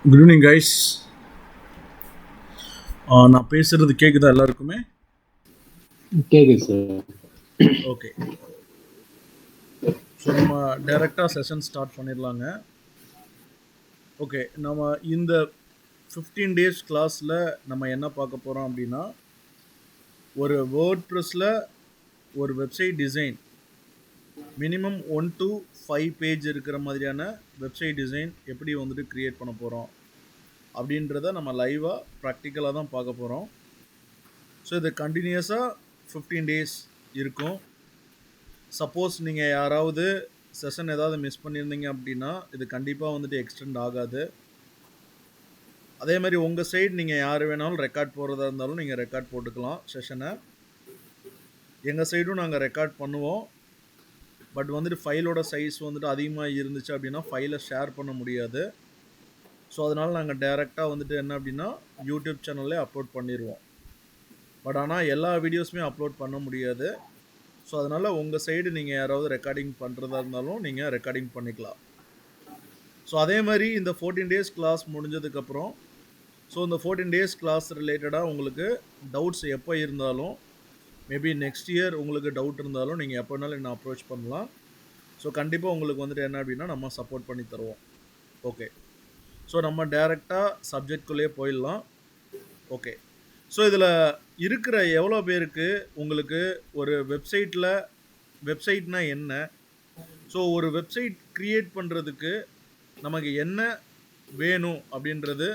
Good evening guys. நான் பேசுகிறது கேட்குதா எல்லாருக்குமே? கேக்குது சார். ஓகே. ஸோ நம்ம டைரெக்டாக செஷன் ஸ்டார்ட் பண்ணிடலாங்க. ஓகே, நம்ம இந்த 15 டேஸ் கிளாஸில் நம்ம என்ன பார்க்க போகிறோம் அப்படின்னா, ஒரு வேர்ட்ப்ரெஸ்ஸில் ஒரு website design minimum 1 to 5 page இருக்கிற மாதிரியான வெப்சைட் டிசைன் எப்படி வந்துட்டு க்ரியேட் பண்ண போகிறோம் அப்படின்றத நம்ம லைவாக ப்ராக்டிக்கலாக தான் பார்க்க போகிறோம். ஸோ இது கண்டினியூஸாக 15 டேஸ் இருக்கும். சப்போஸ் நீங்கள் யாராவது செஷன் ஏதாவது மிஸ் பண்ணியிருந்தீங்க அப்படின்னா இது கண்டிப்பாக வந்துட்டு எக்ஸ்டெண்ட் ஆகாது. அதே மாதிரி உங்கள் சைடு நீங்கள் யார் வேணாலும் ரெக்கார்ட் போடுறதா இருந்தாலும் நீங்கள் ரெக்கார்ட் போட்டுக்கலாம் செஷனை. எங்கள் சைடும் நாங்கள் ரெக்கார்ட் பண்ணுவோம். பட் வந்துட்டு ஃபைலோட சைஸ் வந்துட்டு அதிகமாக இருந்துச்சு அப்படின்னா ஃபைலை ஷேர் பண்ண முடியாது. ஸோ அதனால் நாங்கள் டைரெக்டாக வந்துட்டு என்ன அப்படின்னா யூடியூப் சேனல்லே அப்லோட் பண்ணிடுவோம். பட் ஆனால் எல்லா வீடியோஸுமே அப்லோட் பண்ண முடியாது. ஸோ அதனால் உங்கள் சைடு நீங்கள் யாராவது ரெக்கார்டிங் பண்ணுறதா இருந்தாலும் நீங்கள் ரெக்கார்டிங் பண்ணிக்கலாம். ஸோ அதே மாதிரி இந்த 14 டேஸ் கிளாஸ் முடிஞ்சதுக்கப்புறம் ஸோ இந்த 14 டேஸ் கிளாஸ் ரிலேட்டடாக உங்களுக்கு டவுட்ஸ் எப்போ இருந்தாலும் மேபி நெக்ஸ்ட் இயர் உங்களுக்கு டவுட் இருந்தாலும் நீங்கள் எப்போ வேணாலும் என்ன அப்ரோச் பண்ணலாம். ஸோ கண்டிப்பாக உங்களுக்கு வந்துட்டு என்ன அப்படின்னா நம்ம சப்போர்ட் பண்ணி தருவோம். ஓகே, ஸோ நம்ம டைரெக்டாக சப்ஜெக்ட்குள்ளேயே போயிடலாம். ஓகே, ஸோ இதில் இருக்கிற எவ்வளோ பேருக்கு உங்களுக்கு ஒரு வெப்சைட்னா என்ன, ஸோ ஒரு வெப்சைட் க்ரியேட் பண்ணுறதுக்கு நமக்கு என்ன வேணும் அப்படின்றது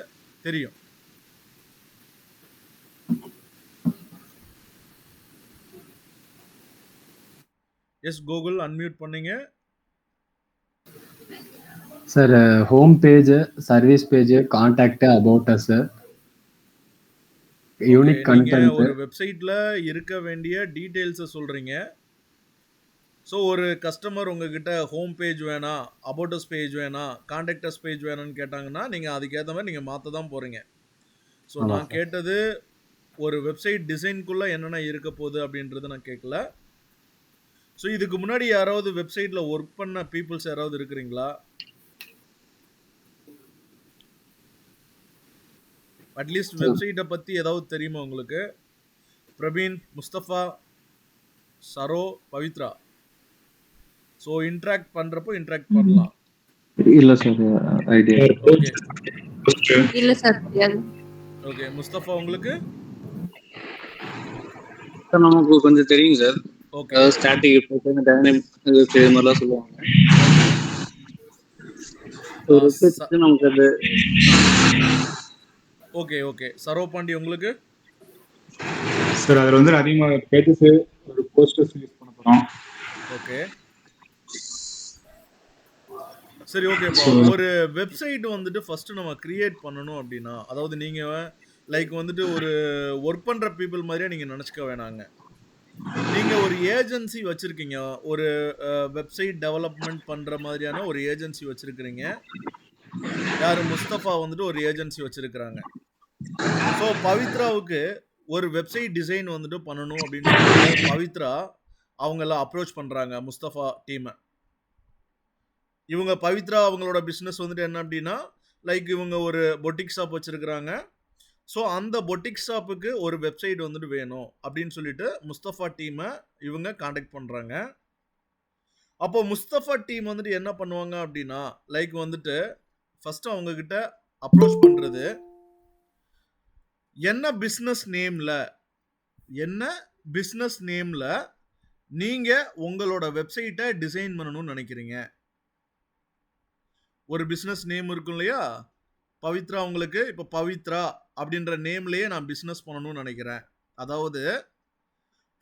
தெரியும்? எஸ் கூகுள் அன்மியூட் பண்ணீங்க sir. Home page, service page, contact, about us, unique content. ஒரு வெப்சைட்டில் இருக்க வேண்டிய டீட்டெயில்ஸை சொல்கிறீங்க. ஸோ ஒரு கஸ்டமர் உங்ககிட்ட ஹோம் பேஜ் வேணாம், அபவுட் அஸ் பேஜ் வேணாம், கான்டாக்ட் அஸ் பேஜ் வேணும்னு கேட்டாங்கன்னா நீங்கள் அதுக்கேற்ற மாதிரி நீங்கள் மாற்ற தான் போகிறீங்க. ஸோ நான் கேட்டது ஒரு வெப்சைட் டிசைனுக்குள்ளே என்னென்ன இருக்க போகுது அப்படின்றது நான் கேட்கல. ஸோ இதுக்கு முன்னாடி யாராவது வெப்சைட்டில் ஒர்க் பண்ண பீப்புள்ஸ் யாராவது இருக்கிறீங்களா? அட்லீஸ்ட் வெப்சைட்டை பற்றி ஏதாவது தெரியுமா உங்களுக்கு? பிரவீன், முஸ்தபா, சரோ, பவித்ரா. ஸோ இன்ட்ராக்ட் பண்ணுறப்போ இன்ட்ராக்ட் பண்ணலாம். இல்ல சார், ஐடியா. ஓகே இல்ல சார். ஓகே, முஸ்தபா உங்களுக்கு? சார் நமக்கு கொஞ்சம் தெரியும் சார். ஓகே, அதாவது ஸ்டாட்டிக் டைனமிக் இது மாதிரிலாம் சொல்லுவாங்க. ஒரு வெப்சைட் நமக்கு அது. ஓகே ஓகே, சரோ பாண்டி உங்களுக்கு? சார் அதில் வந்து அதிகமாக பேஜஸ் ஒரு போஸ்டர்ஸ் யூஸ் பண்ண போகிறோம். ஓகே சரி, ஓகேப்பா. ஒரு வெப்சைட் வந்துட்டு ஃபர்ஸ்ட் நம்ம கிரியேட் பண்ணணும் அப்படின்னா, அதாவது நீங்கள் லைக் வந்துட்டு ஒரு ஒர்க் பண்ணுற பீப்புள் மாதிரியே நீங்கள் நினச்சிக்க வேணாங்க. நீங்கள் ஒரு ஏஜென்சி வச்சுருக்கீங்க, ஒரு வெப்சைட் டெவலப்மெண்ட் பண்ணுற மாதிரியான ஒரு ஏஜென்சி வச்சுருக்கிறீங்க. யார்? முஸ்தபா வந்துட்டு ஒரு ஏஜென்சி வச்சுருக்கிறாங்க. ஸோ பவித்ராவுக்கு ஒரு வெப்சைட் டிசைன் வந்துட்டு பண்ணணும் அப்படின்னு சொல்லிட்டு பவித்ரா அவங்கெல்லாம் அப்ரோச் பண்ணுறாங்க முஸ்தபா டீமை. இவங்க பவித்ரா அவங்களோட பிஸ்னஸ் வந்துட்டு என்ன அப்படின்னா, லைக் இவங்க ஒரு பொட்டிக் ஷாப் வச்சுருக்கிறாங்க. ஸோ அந்த பொட்டிக் ஷாப்புக்கு ஒரு வெப்சைட் வந்துட்டு வேணும் அப்படின்னு சொல்லிட்டு முஸ்தபா டீமை இவங்க காண்டாக்ட் பண்ணுறாங்க. அப்போ முஸ்தபா டீம் வந்துட்டு என்ன பண்ணுவாங்க அப்படின்னா, லைக் வந்துட்டு ஃபஸ்ட்டு அவங்கக்கிட்ட அப்ரோச் பண்ணுறது, என்ன பிஸ்னஸ் நேமில் நீங்கள் உங்களோட வெப்சைட்டை டிசைன் பண்ணணும்னு நினைக்கிறீங்க? ஒரு பிஸ்னஸ் நேம் இருக்கும் இல்லையா? பவித்ரா உங்களுக்கு இப்போ பவித்ரா அப்படின்ற நேம்லேயே நான் பிஸ்னஸ் பண்ணணும்னு நினைக்கிறேன். அதாவது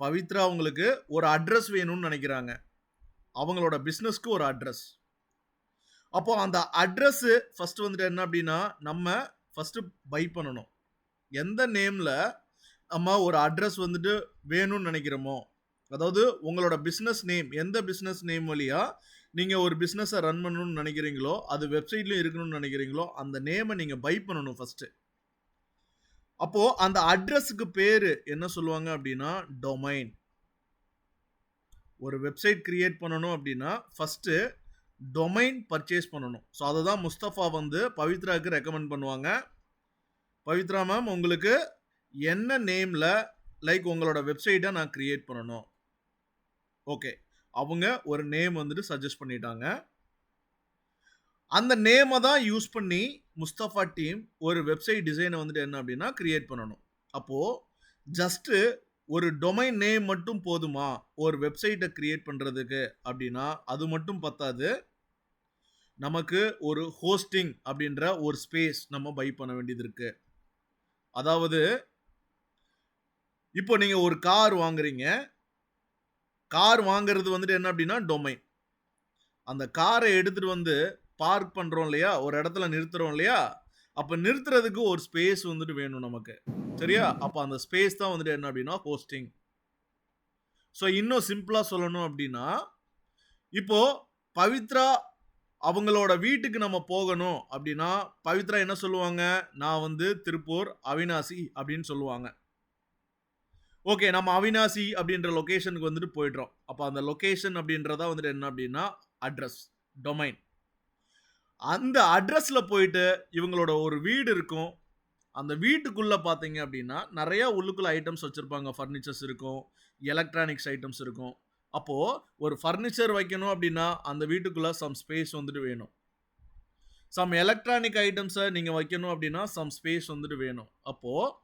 பவித்ரா உங்களுக்கு ஒரு அட்ரஸ் வேணும்னு நினைக்கிறாங்க, அவங்களோட பிஸ்னஸ்க்கு ஒரு அட்ரஸ். அப்போ அந்த அட்ரஸ்ஸு ஃபஸ்ட்டு வந்துட்டு என்ன அப்படின்னா, நம்ம ஃபஸ்ட்டு பை பண்ணணும். எந்த நேமில் நம்ம ஒரு அட்ரஸ் வந்துட்டு வேணும்னு நினைக்கிறோமோ, அதாவது உங்களோட பிஸ்னஸ் நேம், எந்த பிஸ்னஸ் நேம் வழியாக நீங்கள் ஒரு பிஸ்னஸை ரன் பண்ணணும்னு நினைக்கிறீங்களோ, அது வெப்சைட்லேயும் இருக்கணும்னு நினைக்கிறீங்களோ, அந்த நேமை நீங்கள் பை பண்ணணும் ஃபஸ்ட்டு. அப்போது அந்த அட்ரஸுக்கு பேர் என்ன சொல்லுவாங்க அப்படின்னா டொமைன். ஒரு வெப்சைட் கிரியேட் பண்ணணும் அப்படின்னா ஃபஸ்ட்டு டொமைன் பர்ச்சேஸ் பண்ணணும். ஸோ அதை தான் முஸ்தஃபா வந்து பவித்ராவுக்கு ரெக்கமெண்ட் பண்ணுவாங்க. பவித்ரா மேம், உங்களுக்கு என்ன நேமில் லைக் உங்களோட வெப்சைட்டை நான் க்ரியேட் பண்ணணும். ஓகே, அவங்க ஒரு நேம் வந்துட்டு சஜஸ்ட் பண்ணிட்டாங்க. அந்த நேமை தான் யூஸ் பண்ணி முஸ்தஃபா டீம் ஒரு வெப்சைட் டிசைனை வந்துட்டு என்ன அப்படின்னா க்ரியேட் பண்ணணும். அப்போது ஜஸ்ட்டு ஒரு டொமைன் நேம் மட்டும் போதுமா ஒரு வெப்சைட்டை க்ரியேட் பண்ணுறதுக்கு அப்படின்னா அது மட்டும் பத்தாது. நமக்கு ஒரு ஹோஸ்டிங் அப்படின்ற ஒரு ஸ்பேஸ் நம்ம பை பண்ண வேண்டியது இருக்கு. அதாவது இப்போ நீங்கள் ஒரு கார் வாங்குறீங்க. கார் வாங்குறது வந்துட்டு என்ன அப்படின்னா டொமைன். அந்த காரை எடுத்துகிட்டு வந்து பார்க் பண்ணுறோம் இல்லையா, ஒரு இடத்துல நிறுத்துறோம் இல்லையா, அப்போ நிறுத்துறதுக்கு ஒரு ஸ்பேஸ் வந்துட்டு வேணும் நமக்கு. சரியா? அப்போ அந்த ஸ்பேஸ் தான் வந்துட்டு என்ன அப்படின்னா ஹோஸ்டிங். ஸோ இன்னும் சிம்பிளாக சொல்லணும் அப்படின்னா, இப்போ பவித்ரா அவங்களோட வீட்டுக்கு நம்ம போகணும் அப்படின்னா பவித்ரா என்ன சொல்லுவாங்க, நான் வந்து திருப்பூர் அவினாசி அப்படின்னு சொல்லுவாங்க. ஓகே, நம்ம அவினாசி அப்படின்ற லொக்கேஷனுக்கு வந்துட்டு போயிடுறோம். அப்போ அந்த லொக்கேஷன் அப்படின்றதா வந்துட்டு என்ன அப்படின்னா அட்ரஸ், டொமைன். அந்த அட்ரஸில் போயிட்டு இவங்களோட ஒரு வீடு இருக்கும். அந்த வீட்டுக்குள்ளே பார்த்தீங்க அப்படின்னா நிறையா உள்ளுக்குள்ள ஐட்டம்ஸ் வச்சுருப்பாங்க. ஃபர்னிச்சர்ஸ் இருக்கும், எலக்ட்ரானிக்ஸ் ஐட்டம்ஸ் இருக்கும். அப்போது ஒரு ஃபர்னிச்சர் வைக்கணும் அப்படின்னா அந்த வீட்டுக்குள்ளே சம் ஸ்பேஸ் வந்துட்டு வேணும். சம் எலக்ட்ரானிக் ஐட்டம்ஸை நீங்கள் வைக்கணும் அப்படின்னா சம் ஸ்பேஸ் வந்துட்டு வேணும். அப்போது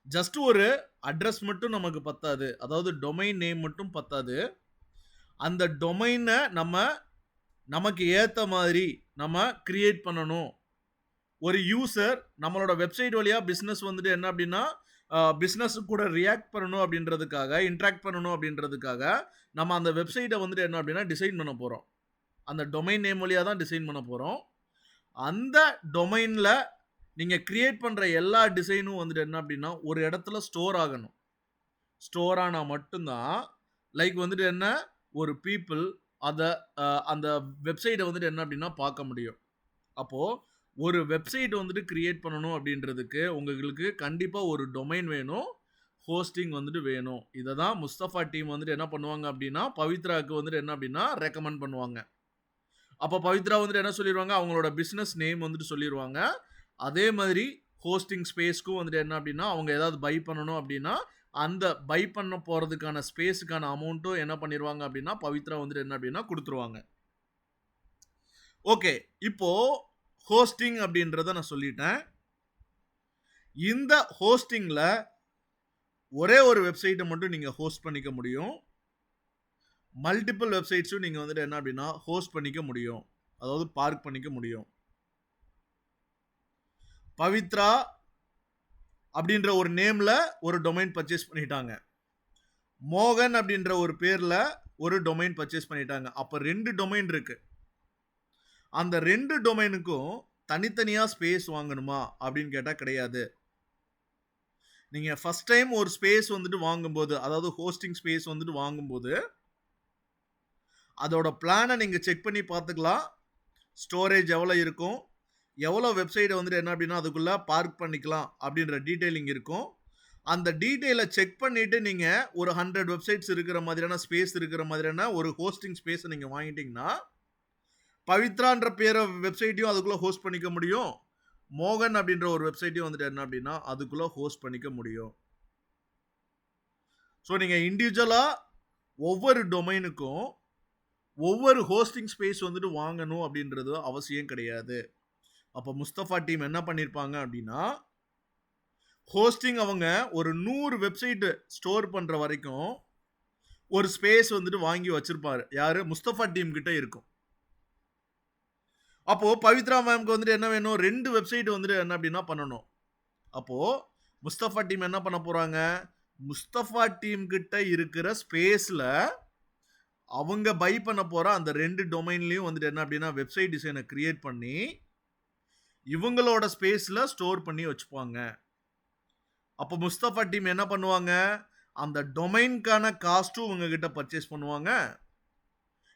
ஜஸ்ட் ஒரு அட்ரஸ் மட்டும் நமக்கு பத்தாது, அதாவது டொமைன் நேம் மட்டும் பத்தாது. அந்த டொமைனை நமக்கு ஏற்ற மாதிரி நம்ம கிரியேட் பண்ணணும். ஒரு யூசர் நம்மளோட வெப்சைட் வழியாக பிஸ்னஸ் வந்துட்டு என்ன அப்படின்னா பிஸ்னஸ் கூட ரியாக்ட் பண்ணணும் அப்படின்றதுக்காக, இன்ட்ராக்ட் பண்ணணும் அப்படின்றதுக்காக நம்ம அந்த வெப்சைட்டை வந்துட்டு என்ன அப்படின்னா டிசைன் பண்ண போகிறோம். அந்த டொமைன் நேம் வழியாக தான் டிசைன் பண்ண போகிறோம். அந்த டொமைனில் நீங்கள் கிரியேட் பண்ணுற எல்லா டிசைனும் வந்துட்டு என்ன அப்படின்னா ஒரு இடத்துல ஸ்டோர் ஆகணும். ஸ்டோர் ஆனால் மட்டும்தான் லைக் வந்துட்டு என்ன ஒரு பீப்புள் அதை அந்த வெப்சைட்டை வந்துட்டு என்ன அப்படின்னா பார்க்க முடியும். அப்போது ஒரு வெப்சைட் வந்துட்டு கிரியேட் பண்ணணும் அப்படின்றதுக்கு உங்களுக்கு கண்டிப்பாக ஒரு டொமைன் வேணும், ஹோஸ்டிங் வந்துட்டு வேணும். இதை தான் முஸ்தஃபா டீம் வந்துட்டு என்ன பண்ணுவாங்க அப்படின்னா பவித்ராவுக்கு வந்துட்டு என்ன அப்படின்னா ரெக்கமெண்ட் பண்ணுவாங்க. அப்போ பவித்ரா வந்துட்டு என்ன சொல்லிடுவாங்க, அவங்களோட பிஸ்னஸ் நேம் வந்துட்டு சொல்லிடுவாங்க. அதே மாதிரி ஹோஸ்டிங் ஸ்பேஸ்க்கும் வந்துட்டு என்ன அப்படின்னா அவங்க ஏதாவது பை பண்ணணும் அப்படின்னா அந்த பை பண்ண போகிறதுக்கான ஸ்பேஸுக்கான அமௌண்ட்டும் என்ன பண்ணிடுவாங்க அப்படின்னா பவித்ரா வந்துட்டு என்ன அப்படின்னா கொடுத்துருவாங்க. ஓகே, இப்போது ஹோஸ்டிங் அப்படின்றத நான் சொல்லிட்டேன். இந்த ஹோஸ்டிங்கில் ஒரே ஒரு வெப்சைட்டை மட்டும் நீங்கள் ஹோஸ்ட் பண்ணிக்க முடியும். மல்டிபிள் வெப்சைட்ஸும் நீங்கள் வந்துட்டு என்ன அப்படின்னா ஹோஸ்ட் பண்ணிக்க முடியும், அதாவது பார்க் பண்ணிக்க முடியும். பவித்ரா அப்படின்ற ஒரு நேமில் ஒரு டொமைன் பர்ச்சேஸ் பண்ணிட்டாங்க. மோகன் அப்படின்ற ஒரு பேரில் ஒரு டொமைன் பர்ச்சேஸ் பண்ணிட்டாங்க. அப்போ 2 டொமைன் இருக்குது. அந்த 2 டொமைனுக்கும் தனித்தனியாக ஸ்பேஸ் வாங்கணுமா அப்படின்னு கேட்டால் கிடையாது. நீங்கள் ஃபஸ்ட் டைம் ஒரு ஸ்பேஸ் வந்துட்டு வாங்கும்போது, அதாவது ஹோஸ்டிங் ஸ்பேஸ் வந்துட்டு வாங்கும்போது அதோட பிளானை நீங்கள் செக் பண்ணி பார்த்துக்கலாம். ஸ்டோரேஜ் எவ்வளோ இருக்கும், எவ்வளோ வெப்சைட்டை வந்துட்டு என்ன அப்படின்னா அதுக்குள்ளே பார்க் பண்ணிக்கலாம் அப்படின்ற டீட்டெயிலிங் இருக்கும். அந்த டீட்டெயிலை செக் பண்ணிவிட்டு நீங்கள் ஒரு 100 வெப்சைட்ஸ் இருக்கிற மாதிரியான ஸ்பேஸ் இருக்கிற மாதிரியான ஒரு ஹோஸ்டிங் ஸ்பேஸை நீங்கள் வாங்கிட்டீங்கன்னா பவித்ரான்ற பேரை வெப்சைட்டையும் அதுக்குள்ளே ஹோஸ்ட் பண்ணிக்க முடியும், மோகன் அப்படின்ற ஒரு வெப்சைட்டையும் வந்துட்டு என்ன அப்படின்னா அதுக்குள்ளே ஹோஸ்ட் பண்ணிக்க முடியும். ஸோ நீங்கள் இண்டிவிஜுவலாக ஒவ்வொரு டொமைனுக்கும் ஒவ்வொரு ஹோஸ்டிங் ஸ்பேஸ் வந்துட்டு வாங்கணும் அப்படின்றது அவசியம் கிடையாது. அப்போ முஸ்தஃபா டீம் என்ன பண்ணியிருப்பாங்க அப்படின்னா ஹோஸ்டிங் அவங்க ஒரு 100 வெப்சைட்டு ஸ்டோர் பண்ணுற வரைக்கும் ஒரு ஸ்பேஸ் வந்துட்டு வாங்கி வச்சுருப்பார். யார்? முஸ்தஃபா டீம் கிட்ட இருக்கும். அப்போது பவித்ரா மேம்க்கு வந்துட்டு என்ன வேணும், 2 வெப்சைட் வந்துட்டு என்ன அப்படின்னா பண்ணணும். அப்போது முஸ்தஃபா டீம் என்ன பண்ண போகிறாங்க, முஸ்தஃபா டீம் கிட்ட இருக்கிற ஸ்பேஸில் அவங்க பை பண்ண போகிற அந்த 2 டொமைன்லேயும் வந்துட்டு என்ன அப்படின்னா வெப்சைட் டிசைனை கிரியேட் பண்ணி இவங்களோட ஸ்பேஸில் ஸ்டோர் பண்ணி வச்சுப்பாங்க. அப்போ முஸ்தஃபா டீம் என்ன பண்ணுவாங்க, அந்த டொமைனுக்கான காஸ்ட்டும் உங்ககிட்ட பர்ச்சேஸ் பண்ணுவாங்க,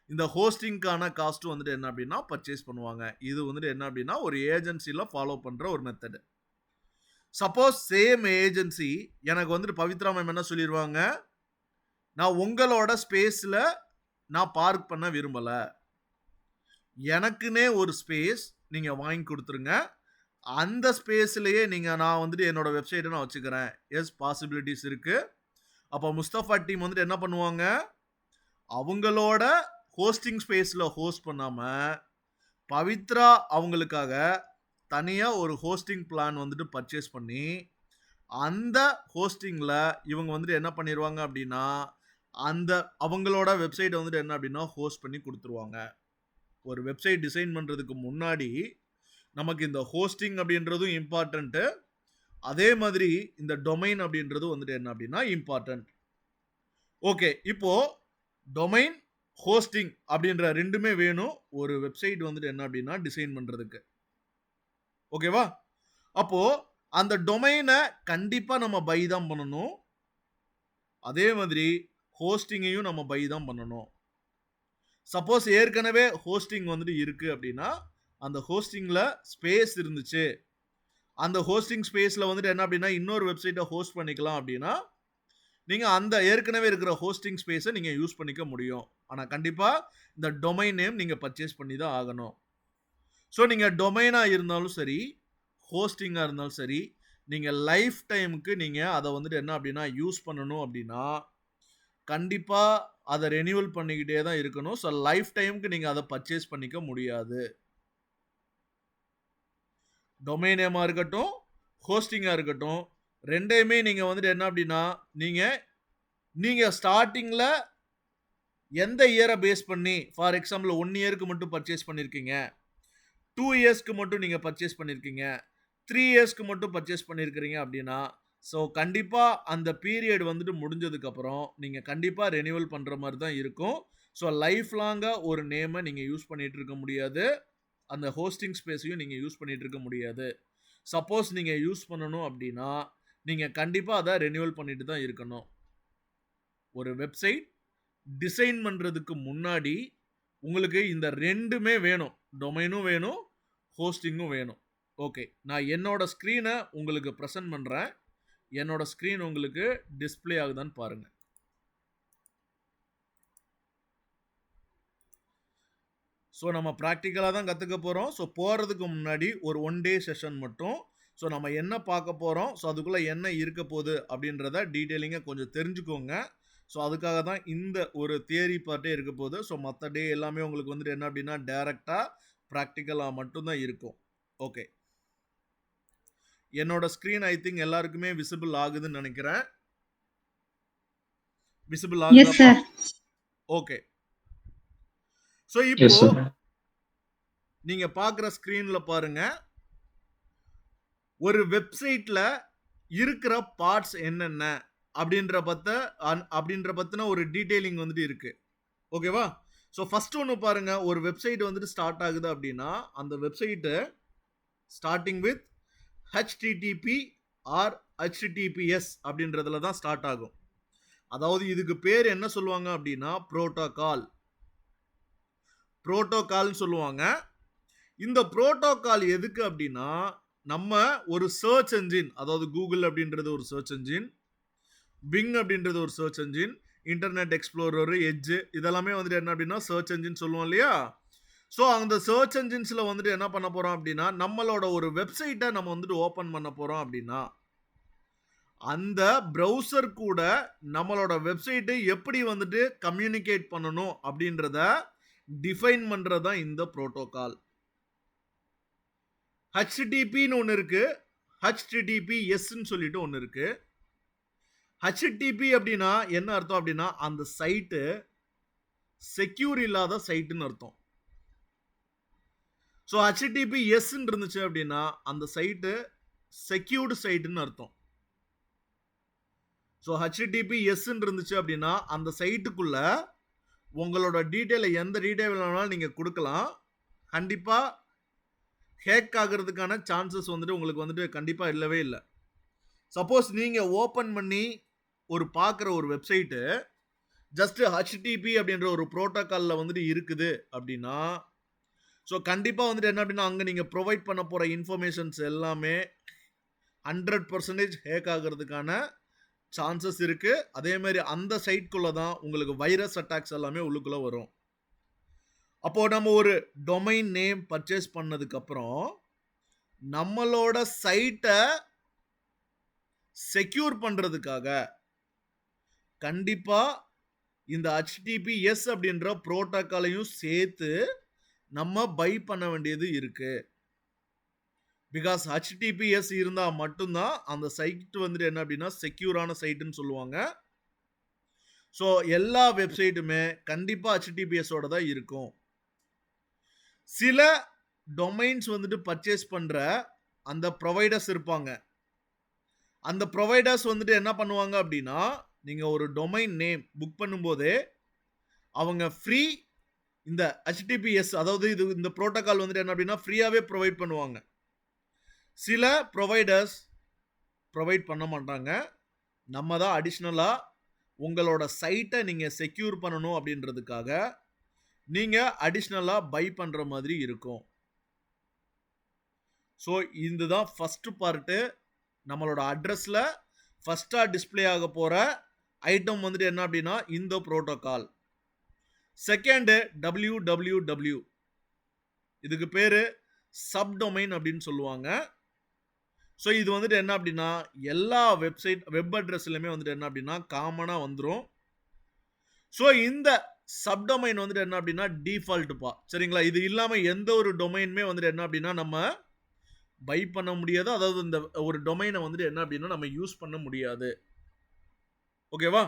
இந்த ஹோஸ்டிங்கான காஸ்ட்டும் வந்துட்டு என்ன அப்படின்னா பர்ச்சேஸ் பண்ணுவாங்க. இது வந்துட்டு என்ன அப்படின்னா ஒரு ஏஜென்சியில் ஃபாலோ பண்ணுற ஒரு மெத்தடு. சப்போஸ் சேம் ஏஜென்சி எனக்கு வந்துட்டு பவித்ரா மேம் என்ன சொல்லிடுவாங்க, நான் உங்களோட ஸ்பேஸில் நான் பார்க் பண்ண விரும்பலை, எனக்குன்னே ஒரு ஸ்பேஸ் நீங்கள் வாங்கி கொடுத்துருங்க. அந்த ஸ்பேஸ்லேயே நான் வந்துட்டு என்னோட வெப்சைட்டை நான் வச்சுக்கிறேன். எஸ், பாசிபிலிட்டிஸ் இருக்குது. அப்போ முஸ்தஃபா டீம் வந்துட்டு என்ன பண்ணுவாங்க, அவங்களோட ஹோஸ்டிங் ஸ்பேஸில் ஹோஸ்ட் பண்ணாமல் பவித்ரா அவங்களுக்காக தனியாக ஒரு ஹோஸ்டிங் பிளான் வந்துட்டு பர்ச்சேஸ் பண்ணி அந்த ஹோஸ்டிங்கில் இவங்க வந்துட்டு என்ன பண்ணிடுவாங்க அப்படின்னா அந்த அவங்களோட வெப்சைட்டை வந்துட்டு என்ன அப்படின்னா ஹோஸ்ட் பண்ணி கொடுத்துருவாங்க. ஒரு வெப்சைட் டிசைன் பண்ணுறதுக்கு முன்னாடி நமக்கு இந்த ஹோஸ்டிங் அப்படின்றதும் இம்பார்ட்டண்ட்டு, அதே மாதிரி இந்த டொமைன் அப்படின்றது வந்துட்டு என்ன அப்படின்னா இம்பார்ட்டண்ட். ஓகே, இப்போது டொமைன் ஹோஸ்டிங் அப்படின்ற ரெண்டுமே வேணும் ஒரு வெப்சைட் வந்துட்டு என்ன அப்படின்னா டிசைன் பண்ணுறதுக்கு. ஓகேவா? அப்போது அந்த டொமைனை கண்டிப்பாக நம்ம பை தான் பண்ணணும். அதே மாதிரி ஹோஸ்டிங்கையும் நம்ம பை தான் பண்ணணும். சப்போஸ் ஏற்கனவே ஹோஸ்டிங் வந்துட்டு இருக்குது அப்படின்னா அந்த ஹோஸ்டிங்கில் ஸ்பேஸ் இருந்துச்சு, அந்த ஹோஸ்டிங் ஸ்பேஸில் வந்துட்டு என்ன அப்படின்னா இன்னொரு வெப்சைட்டை ஹோஸ்ட் பண்ணிக்கலாம் அப்படின்னா நீங்கள் அந்த ஏற்கனவே இருக்கிற ஹோஸ்டிங் ஸ்பேஸை நீங்கள் யூஸ் பண்ணிக்க முடியும். ஆனால் கண்டிப்பாக இந்த டொமைன் நேம் நீங்கள் பர்ச்சேஸ் பண்ணி தான் ஆகணும். ஸோ நீங்கள் டொமைனாக இருந்தாலும் சரி, ஹோஸ்டிங்காக இருந்தாலும் சரி, நீங்கள் லைஃப் டைமுக்கு நீங்கள் அதை வந்துட்டு என்ன அப்படின்னா யூஸ் பண்ணணும் அப்படின்னா கண்டிப்பாக அதை ரெனியூவல் பண்ணிக்கிட்டே தான் இருக்கணும். ஸோ லைஃப் டைமுக்கு நீங்கள் அதை பர்ச்சேஸ் பண்ணிக்க முடியாது. டொமைன் நேமாக இருக்கட்டும், ஹோஸ்டிங்காக இருக்கட்டும், ரெண்டையுமே நீங்கள் வந்துட்டு என்ன அப்படின்னா நீங்கள் ஸ்டார்டிங்கில் எந்த இயரை பேஸ் பண்ணி, ஃபார் எக்ஸாம்பிள் 1 இயருக்கு மட்டும் பர்ச்சேஸ் பண்ணியிருக்கீங்க, 2 இயர்ஸ்க்கு மட்டும் நீங்கள் பர்ச்சேஸ் பண்ணியிருக்கீங்க, 3 இயர்ஸ்க்கு மட்டும் பர்ச்சேஸ் பண்ணியிருக்கிறீங்க அப்படின்னா ஸோ கண்டிப்பாக அந்த பீரியட் வந்துட்டு முடிஞ்சதுக்கப்புறம் நீங்கள் கண்டிப்பாக ரெனியூவல் பண்ணுற மாதிரி தான் இருக்கும். ஸோ லைஃப் லாங்காக ஒரு நேமை நீங்கள் யூஸ் பண்ணிகிட்டு இருக்க முடியாது, அந்த ஹோஸ்டிங் ஸ்பேஸையும் நீங்கள் யூஸ் பண்ணிகிட்டு இருக்க முடியாது. சப்போஸ் நீங்கள் யூஸ் பண்ணணும் அப்படின்னா நீங்கள் கண்டிப்பாக அதை ரெனியூவல் பண்ணிட்டு தான் இருக்கணும். ஒரு வெப்சைட் டிசைன் பண்ணுறதுக்கு முன்னாடி உங்களுக்கு இந்த ரெண்டுமே வேணும், டொமைனும் வேணும், ஹோஸ்டிங்கும் வேணும். ஓகே, நான் என்னோட ஸ்க்ரீனை உங்களுக்கு ப்ரெசென்ட் பண்ணுறேன். என்னோட ஸ்க்ரீன் உங்களுக்கு டிஸ்பிளே ஆகுதான்னு பாருங்கள். ஸோ நம்ம ப்ராக்டிக்கலாக தான் கற்றுக்க போகிறோம். ஸோ போகிறதுக்கு முன்னாடி ஒரு 1 டே செஷன் மட்டும். ஸோ நம்ம என்ன பார்க்க போகிறோம், ஸோ அதுக்குள்ளே என்ன இருக்க போகுது அப்படின்றத டீட்டெயிலிங்காக கொஞ்சம் தெரிஞ்சுக்கோங்க. ஸோ அதுக்காக தான் இந்த ஒரு தியரி பார்ட்டே இருக்க போகுது. ஸோ மற்ற டே எல்லாமே உங்களுக்கு வந்துட்டு என்ன அப்படின்னா டைரெக்டாக ப்ராக்டிக்கலாக மட்டும்தான் இருக்கும். ஓகே, என்னோட ஸ்க்ரீன் ஐ திங்க் எல்லாருக்குமே விசிபிள் ஆகுதுன்னு நினைக்கிறேன். விசிபிள் ஆகுதா? ஓகே, ஸோ இப்போ நீங்க பார்க்குற ஸ்க்ரீனில் பாருங்க, ஒரு வெப்சைட்டில் இருக்கிற பார்ட்ஸ் என்னென்ன அப்படின்ற பற்றின ஒரு டீட்டெயிலிங் வந்துட்டு இருக்கு. ஓகேவா? ஸோ ஃபர்ஸ்ட் ஒன்று பாருங்க, ஒரு வெப்சைட் வந்துட்டு ஸ்டார்ட் ஆகுது அப்படின்னா அந்த website starting with HTTP or HTTPS அப்படின்றதுல தான் ஸ்டார்ட் ஆகும். அதாவது இதுக்கு பேர் என்ன சொல்லுவாங்க அப்படின்னா புரோட்டோகால்னு சொல்லுவாங்க. இந்த புரோட்டோகால் எதுக்கு அப்படின்னா நம்ம ஒரு சர்ச் என்ஜின், அதாவது கூகுள் அப்படின்றது ஒரு சர்ச் என்ஜின், பிங் அப்படின்றது ஒரு search engine, Internet Explorer, Edge இதெல்லாமே வந்துட்டு என்ன அப்படின்னா சர்ச் என்ஜின் சொல்லுவோம் இல்லையா? ஸோ அந்த சர்ச் என்ஜின்ஸில் வந்துட்டு என்ன பண்ண போகிறோம் அப்படின்னா நம்மளோட ஒரு வெப்சைட்டை நம்ம வந்துட்டு ஓப்பன் பண்ண போகிறோம் அப்படின்னா அந்த ப்ரௌசர் கூட நம்மளோட வெப்சைட்டு எப்படி வந்துட்டு கம்யூனிகேட் பண்ணணும் அப்படின்றத டிஃபைன் பண்ணுறது தான் இந்த புரோட்டோகால். HTTPன்னு ஒன்று இருக்குது, HTTPSன்னு சொல்லிட்டு ஒன்று இருக்குது. HTTP அப்படின்னா என்ன அர்த்தம் அப்படின்னா அந்த சைட்டு செக்யூர் இல்லாத சைட்டுன்னு அர்த்தம். ஸோ HTTPSன்னு இருந்துச்சு அப்படின்னா அந்த சைட்டு செக்யூர்டு சைட்டுன்னு அர்த்தம். ஸோ HTTPSன்னு இருந்துச்சு அப்படின்னா அந்த சைட்டுக்குள்ள உங்களோட டீட்டெயிலை எந்த டீட்டெயில் வேணாலும் நீங்கள் கொடுக்கலாம். கண்டிப்பாக ஹேக் ஆகிறதுக்கான சான்சஸ் வந்துட்டு உங்களுக்கு வந்துட்டு கண்டிப்பாக இல்லவே இல்லை. சப்போஸ் நீங்கள் ஓப்பன் பண்ணி பார்க்குற ஒரு வெப்சைட்டு ஜஸ்ட் HTTP அப்படின்ற ஒரு ப்ரோட்டோக்காலில் வந்துட்டு இருக்குது அப்படின்னா ஸோ கண்டிப்பாக வந்துட்டு என்ன அப்படின்னா அங்கே நீங்கள் ப்ரொவைட் பண்ண போகிற இன்ஃபர்மேஷன்ஸ் எல்லாமே 100% ஹேக் ஆகிறதுக்கான சான்சஸ் இருக்குது. அதேமாதிரி அந்த சைட்குள்ளே தான் உங்களுக்கு வைரஸ் அட்டாக்ஸ் எல்லாமே உள்ளுக்குள்ளே வரும். அப்போ நம்ம ஒரு டொமைன் நேம் பர்ச்சேஸ் பண்ணதுக்கப்புறம் நம்மளோட சைட்டை செக்யூர் பண்ணுறதுக்காக கண்டிப்பாக இந்த HTTPS அப்படின்ற ப்ரோட்டோக்காலையும் சேர்த்து நம்ம பை பண்ண வேண்டியது இருக்கு. பிகாஸ் HTTPS இருந்தால் மட்டும்தான் அந்த சைட் வந்துட்டு என்ன அப்படின்னா செக்யூரான சைட்டுன்னு சொல்லுவாங்க. ஸோ எல்லா வெப்சைட்டுமே கண்டிப்பாக HTTPSோட தான் இருக்கும். சில டொமைன்ஸ் வந்துட்டு பர்ச்சேஸ் பண்ணுற அந்த ப்ரொவைடர்ஸ் இருப்பாங்க. அந்த ப்ரொவைடர்ஸ் வந்துட்டு என்ன பண்ணுவாங்க அப்படின்னா, நீங்கள் ஒரு டொமைன் நேம் புக் பண்ணும்போதே அவங்க ஃப்ரீ இந்த HTTPS அதாவது இந்த ப்ரோட்டோகால் வந்துட்டு என்ன அப்படின்னா ஃப்ரீயாகவே ப்ரொவைட் பண்ணுவாங்க. சில ப்ரொவைடர்ஸ் ப்ரொவைட் பண்ண மாட்டாங்க. நம்ம தான் அடிஷ்னலாக உங்களோட சைட்டை நீங்கள் செக்யூர் பண்ணணும் அப்படின்றதுக்காக நீங்கள் அடிஷ்னலாக பை பண்ணுற மாதிரி இருக்கும். ஸோ இதுதான் ஃபஸ்ட்டு பார்ட்டு. நம்மளோட அட்ரஸில் ஃபஸ்ட்டாக டிஸ்பிளே ஆக போகிற ஐட்டம் வந்துட்டு என்ன அப்படின்னா இந்த ப்ரோட்டோகால். செகண்டு www, இதுக்கு பேர் சப்டொமைன் அப்படின்னு சொல்லுவாங்க. ஸோ இது வந்துட்டு என்ன அப்படின்னா எல்லா வெப் அட்ரஸ்லையுமே வந்துட்டு என்ன அப்படின்னா காமனாக வந்துடும். ஸோ இந்த சப்டொமைன் வந்துட்டு என்ன அப்படின்னா டிஃபால்ட்டுப்பா, சரிங்களா? இது இல்லாமல் எந்த ஒரு டொமைனுமே வந்துட்டு என்ன அப்படின்னா நம்ம பை பண்ண முடியாது. அதாவது இந்த ஒரு டொமைனை வந்துட்டு என்ன அப்படின்னா நம்ம யூஸ் பண்ண முடியாது. ஓகேவா?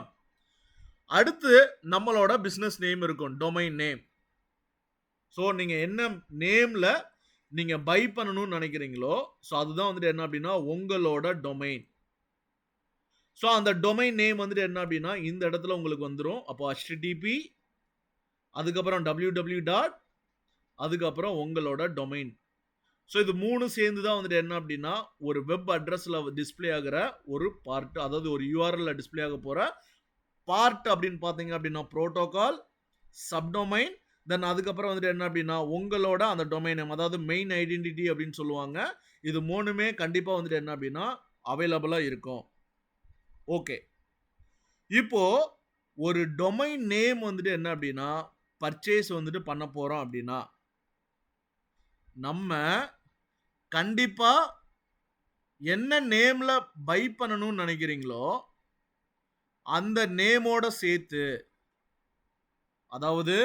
அடுத்து நம்மளோட பிஸ்னஸ் நேம் இருக்கும், டொமைன் நேம். ஸோ நீங்கள் என்ன நேமில் நீங்கள் பை பண்ணணும்னு நினைக்கிறீங்களோ ஸோ அதுதான் வந்துட்டு என்ன அப்படின்னா உங்களோட டொமைன். ஸோ அந்த டொமைன் நேம் வந்துட்டு என்ன அப்படின்னா இந்த இடத்துல உங்களுக்கு வந்துடும். அப்போ HTTP, அதுக்கப்புறம் www. அதுக்கப்புறம் உங்களோட டொமைன். ஸோ இது 3 சேர்ந்து தான் வந்துட்டு என்ன அப்படின்னா ஒரு வெப் அட்ரஸில் டிஸ்பிளே ஆகிற ஒரு பார்ட், அதாவது ஒரு URL டிஸ்பிளே ஆக போகிற பார்ட் அப்படின்னு பார்த்தீங்க அப்படின்னா ப்ரோட்டோகால், சப்டொமைன், தென் அதுக்கப்புறம் வந்துட்டு என்ன அப்படின்னா உங்களோட அந்த டொமைன் நேம், அதாவது மெயின் ஐடென்டிட்டி அப்படின்னு சொல்லுவாங்க. இது 3மே கண்டிப்பாக வந்துட்டு என்ன அப்படின்னா அவைலபிளாக இருக்கும். ஓகே, இப்போ ஒரு டொமைன் நேம் வந்துட்டு என்ன அப்படின்னா பர்ச்சேஸ் வந்துட்டு பண்ண போகிறோம் அப்படின்னா நம்ம கண்டிப்பாக என்ன நேமில் பை பண்ணணும்னு நினைக்கிறீங்களோ அந்த நேமோட சேர்த்து, அதாவது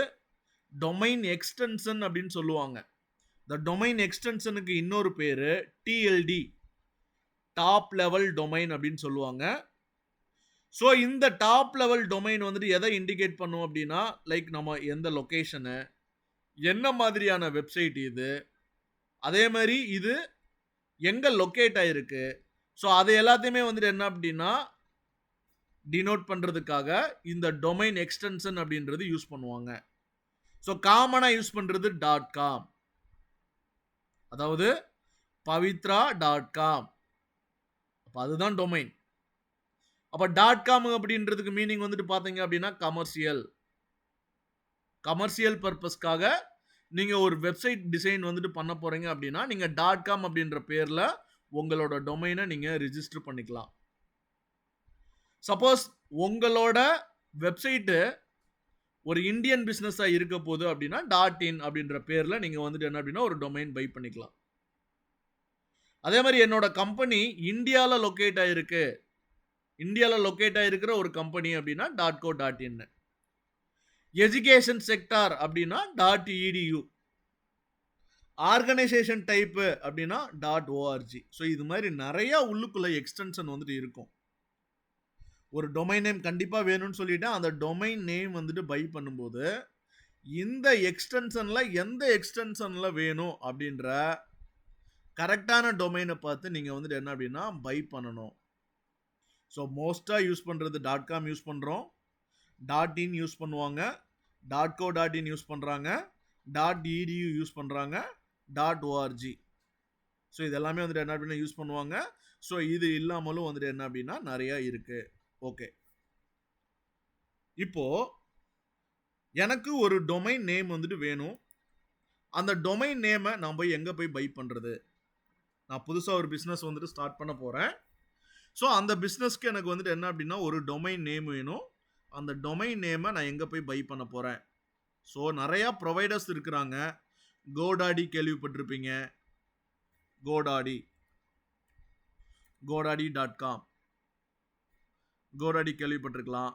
டொமைன் எக்ஸ்டென்ஷன் அப்படின்னு சொல்லுவாங்க. இந்த டொமைன் எக்ஸ்டென்ஷனுக்கு இன்னொரு பேர் TLD, டாப் லெவல் டொமைன் அப்படின்னு சொல்லுவாங்க. ஸோ இந்த டாப் லெவல் டொமைன் வந்துட்டு எதை இண்டிகேட் பண்ணும் அப்படின்னா லைக் நம்ம எந்த லொக்கேஷனு, என்ன மாதிரியான வெப்சைட் இது, அதே மாதிரி இது எங்கே லொக்கேட் ஆகிருக்கு, ஸோ அது எல்லாத்தையுமே வந்துட்டு என்ன அப்படின்னா டினோட் பண்ணுறதுக்காக இந்த டொமைன் எக்ஸ்டென்ஷன் அப்படின்றது யூஸ் பண்ணுவாங்க. ஸோ காமனாக யூஸ் பண்ணுறது .com, அதாவது pavitra.com. அப்போ அதுதான் டொமைன். அப்போ .com அப்படின்றதுக்கு மீனிங் வந்துட்டு பார்த்தீங்க அப்படின்னா கமர்ஷியல் பர்பஸ்க்காக நீங்கள் ஒரு வெப்சைட் டிசைன் வந்துட்டு பண்ண போகிறீங்க அப்படின்னா நீங்கள் .com அப்படின்ற பேரில் உங்களோட டொமைனை நீங்கள் ரிஜிஸ்டர் பண்ணிக்கலாம். சப்போஸ் உங்களோட வெப்சைட்டு ஒரு இந்தியன் பிஸ்னஸாக இருக்க போகுது அப்படின்னா .in அப்படின்ற பேரில் நீங்கள் வந்துட்டு என்ன அப்படின்னா ஒரு டொமைன் பை பண்ணிக்கலாம். அதே மாதிரி என்னோட கம்பெனி இந்தியாவில் லொக்கேட் ஆகிருக்கிற ஒரு கம்பெனி அப்படின்னா .co.in, எஜுகேஷன் செக்டார் அப்படின்னா .edu, ஆர்கனைசேஷன் டைப்பு அப்படின்னா .org. ஸோ இது மாதிரி நிறையா உள்ளுக்குள்ள எக்ஸ்டென்ஷன் வந்துட்டு இருக்கும். ஒரு டொமைன் நேம் கண்டிப்பாக வேணும்னு சொல்லிட்டேன். அந்த டொமைன் நேம் வந்துட்டு பை பண்ணும்போது இந்த எக்ஸ்டென்ஷனில் எந்த எக்ஸ்டென்ஷனில் வேணும் அப்படின்ற கரெக்டான டொமைனை பார்த்து நீங்கள் வந்துட்டு என்ன அப்படின்னா பை பண்ணணும். ஸோ மோஸ்ட்டாக யூஸ் பண்ணுறது .com யூஸ் பண்ணுறோம், .in யூஸ் பண்ணுவாங்க, .co.in யூஸ் பண்ணுறாங்க, .edu யூஸ் பண்ணுறாங்க, .org. ஸோ இது எல்லாமே வந்துட்டு என்ன அப்படின்னா யூஸ் பண்ணுவாங்க. ஸோ இது இல்லாமலும் வந்துட்டு என்ன அப்படின்னா நிறையா இருக்குது. ஓகே, இப்போது எனக்கு ஒரு டொமைன் நேம் வந்துட்டு வேணும். அந்த டொமைன் நேமை நான் போய் எங்கே போய் பை பண்ணுறது? நான் புதுசாக ஒரு பிஸ்னஸ் வந்துட்டு ஸ்டார்ட் பண்ண போகிறேன். ஸோ அந்த பிஸ்னஸ்க்கு எனக்கு வந்துட்டு என்ன அப்படின்னா ஒரு டொமைன் நேம் வேணும். அந்த டொமைன் நேமை நான் எங்கே போய் பை பண்ண போகிறேன்? ஸோ நிறையா ப்ரொவைடர்ஸ் இருக்கிறாங்க. கோடாடி கேள்விப்பட்டிருப்பீங்க. godaddy.com கோடாடி கேள்விப்பட்டிருக்கலாம்.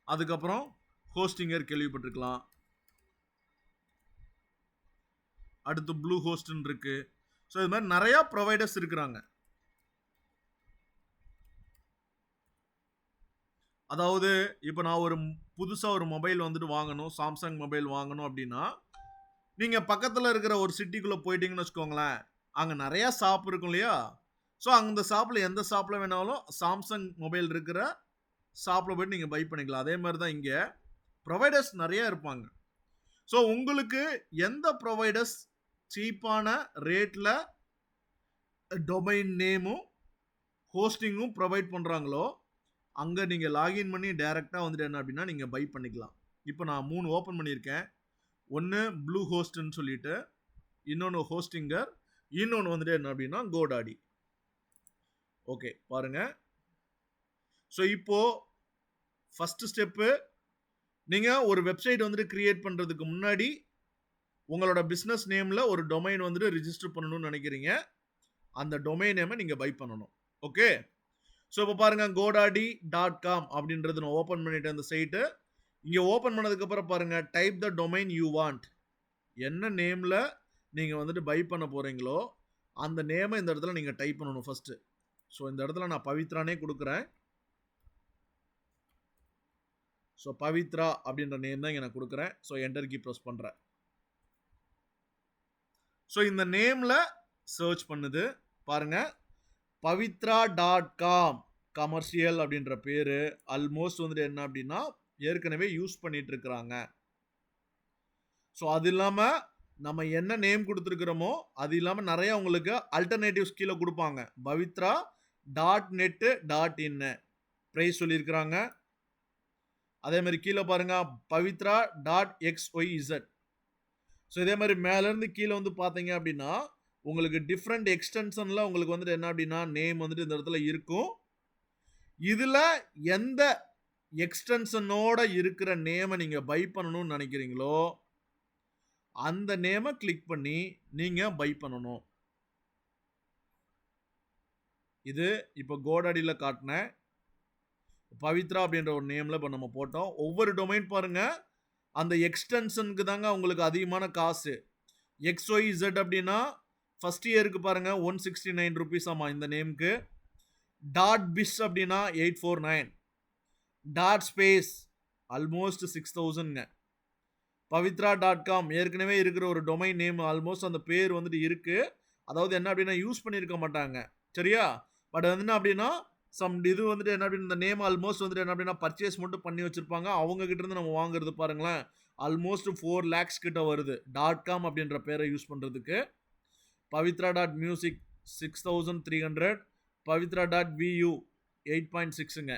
அதுக்கப்புறம் ஹோஸ்டிங்கர் கேள்விப்பட்டிருக்கலாம். அடுத்து ப்ளூ ஹோஸ்ட்னு இருக்கு. ஸோ இது மாதிரி நிறையா ப்ரொவைடர்ஸ் இருக்கிறாங்க. அதாவது இப்போ நான் ஒரு புதுசாக ஒரு மொபைல் வந்துட்டு வாங்கணும், சாம்சங் மொபைல் வாங்கணும் அப்படின்னா நீங்கள் பக்கத்தில் இருக்கிற ஒரு சிட்டிக்குள்ளே போயிட்டீங்கன்னு வச்சுக்கோங்களேன், அங்கே நிறையா ஷாப் இருக்கும் இல்லையா? ஸோ அந்த ஷாப்பில் எந்த ஷாப்பில் வேணாலும் சாம்சங் மொபைல் இருக்கிற ஷாப்பில் போய்ட்டு நீங்கள் பை பண்ணிக்கலாம். அதே மாதிரி தான் இங்கே ப்ரொவைடர்ஸ் நிறையா இருப்பாங்க. ஸோ உங்களுக்கு எந்த ப்ரொவைடர்ஸ் சீப்பான ரேட்டில் டொமைன் நேமும் ஹோஸ்டிங்கும் ப்ரொவைட் பண்ணுறாங்களோ அங்கே நீங்கள் லாகின் பண்ணி டைரெக்டாக வந்துட்டு என்ன அப்படின்னா நீங்கள் பை பண்ணிக்கலாம். இப்போ நான் 3 ஓப்பன் பண்ணியிருக்கேன். ஒன்று ப்ளூ ஹோஸ்ட்னு சொல்லிட்டு, இன்னொன்று ஹோஸ்டிங்கர், இன்னொன்று வந்துட்டு என்ன அப்படின்னா கோடாடி. ஓகே பாருங்கள். ஸோ இப்போது ஃபஸ்ட்டு ஸ்டெப்பு, நீங்கள் ஒரு வெப்சைட் வந்துட்டு க்ரியேட் பண்ணுறதுக்கு முன்னாடி உங்களோட பிஸ்னஸ் நேமில் ஒரு டொமைன் வந்துட்டு ரிஜிஸ்டர் பண்ணணும்னு நினைக்கிறீங்க. அந்த டொமைன் நேமை நீங்கள் பை பண்ணணும். ஓகே. ஸோ இப்போ பாருங்கள், godaddy.com அப்படின்றது நான் ஓப்பன் பண்ணிட்டேன் அந்த சைட்டு. இங்கே ஓப்பன் பண்ணதுக்கப்புறம் பாருங்கள், type the domain you want. என்ன நேமில் நீங்கள் வந்துட்டு பை பண்ண போகிறீங்களோ அந்த நேமை இந்த இடத்துல நீங்கள் டைப் பண்ணணும் ஃபஸ்ட்டு. ஸோ இந்த இடத்துல நான் பவித்ரானே கொடுக்குறேன். ஸோ பவித்ரா அப்படின்ற நேம் தான் இங்கே நான் கொடுக்குறேன். ஸோ என்டர் கீ ப்ரெஸ் பண்ணுறேன். ஸோ இந்த நேமில் சர்ச் பண்ணுது பாருங்கள், pavitra.com கமர்ஷியல் அப்படின்ற பேர் ஆல்மோஸ்ட் வந்துட்டு என்ன அப்படின்னா ஏற்கனவே யூஸ் பண்ணிட்டு இருக்கிறாங்க. ஸோ அது இல்லாமல் நம்ம என்ன நேம் கொடுத்துருக்குறோமோ அது இல்லாமல் நிறைய உங்களுக்கு அல்டர்னேட்டிவ்ஸ் கீழே கொடுப்பாங்க. pavitra.net.in ப்ரைஸ் சொல்லியிருக்கிறாங்க. அதே மாதிரி கீழே பாருங்கள் pavitra.xyz. ஸோ இதே மாதிரி மேலேருந்து கீழே வந்து பார்த்தீங்க அப்படின்னா உங்களுக்கு டிஃப்ரெண்ட் எக்ஸ்டென்ஷனில் உங்களுக்கு வந்துட்டு என்ன அப்படின்னா நேம் வந்துட்டு இந்த இடத்துல இருக்கும். இதில் எந்த எக்ஸ்டென்ஷனோட இருக்கிற நேமை நீங்கள் பை பண்ணணும்னு நினைக்கிறீங்களோ அந்த நேமை கிளிக் பண்ணி நீங்கள் பை பண்ணணும். இது இப்போ கோடாடியில் காட்டினேன். பவித்ரா அப்படின்ற ஒரு நேமில் இப்போ நம்ம போட்டோம். ஒவ்வொரு டொமைன் பாருங்கள் அந்த எக்ஸ்டென்ஷனுக்கு தாங்க உங்களுக்கு அதிகமான காசு. XYZ அப்படின்னா ஃபஸ்ட் இயருக்கு பாருங்கள் 169 ருபீஸ் ஆமாம் இந்த நேமுக்கு. .biz அப்படின்னா 849. .space almost 6000ங்க. pavitra.com ஏற்கனவே இருக்கிற ஒரு டொமைன் நேம், ஆல்மோஸ்ட் அந்த பேர் வந்துட்டு இருக்குது. அதாவது என்ன அப்படின்னா யூஸ் பண்ணியிருக்க மாட்டாங்க, சரியா? பட் வந்து என்ன அப்படின்னா இது வந்துட்டு என்ன அப்படின்னா இந்த நேம் ஆல்மோஸ்ட் வந்துட்டு என்ன அப்படின்னா பர்ச்சேஸ் மட்டும் பண்ணி வச்சுருப்பாங்க. அவங்ககிட்டருந்து நம்ம வாங்குறது பாருங்களேன் ஆல்மோஸ்ட் 4 lakhs கிட்ட வருது .com அப்படின்ற பேரை யூஸ் பண்ணுறதுக்கு. pavitra.music 6300, pavitra.vu 8.6ங்க.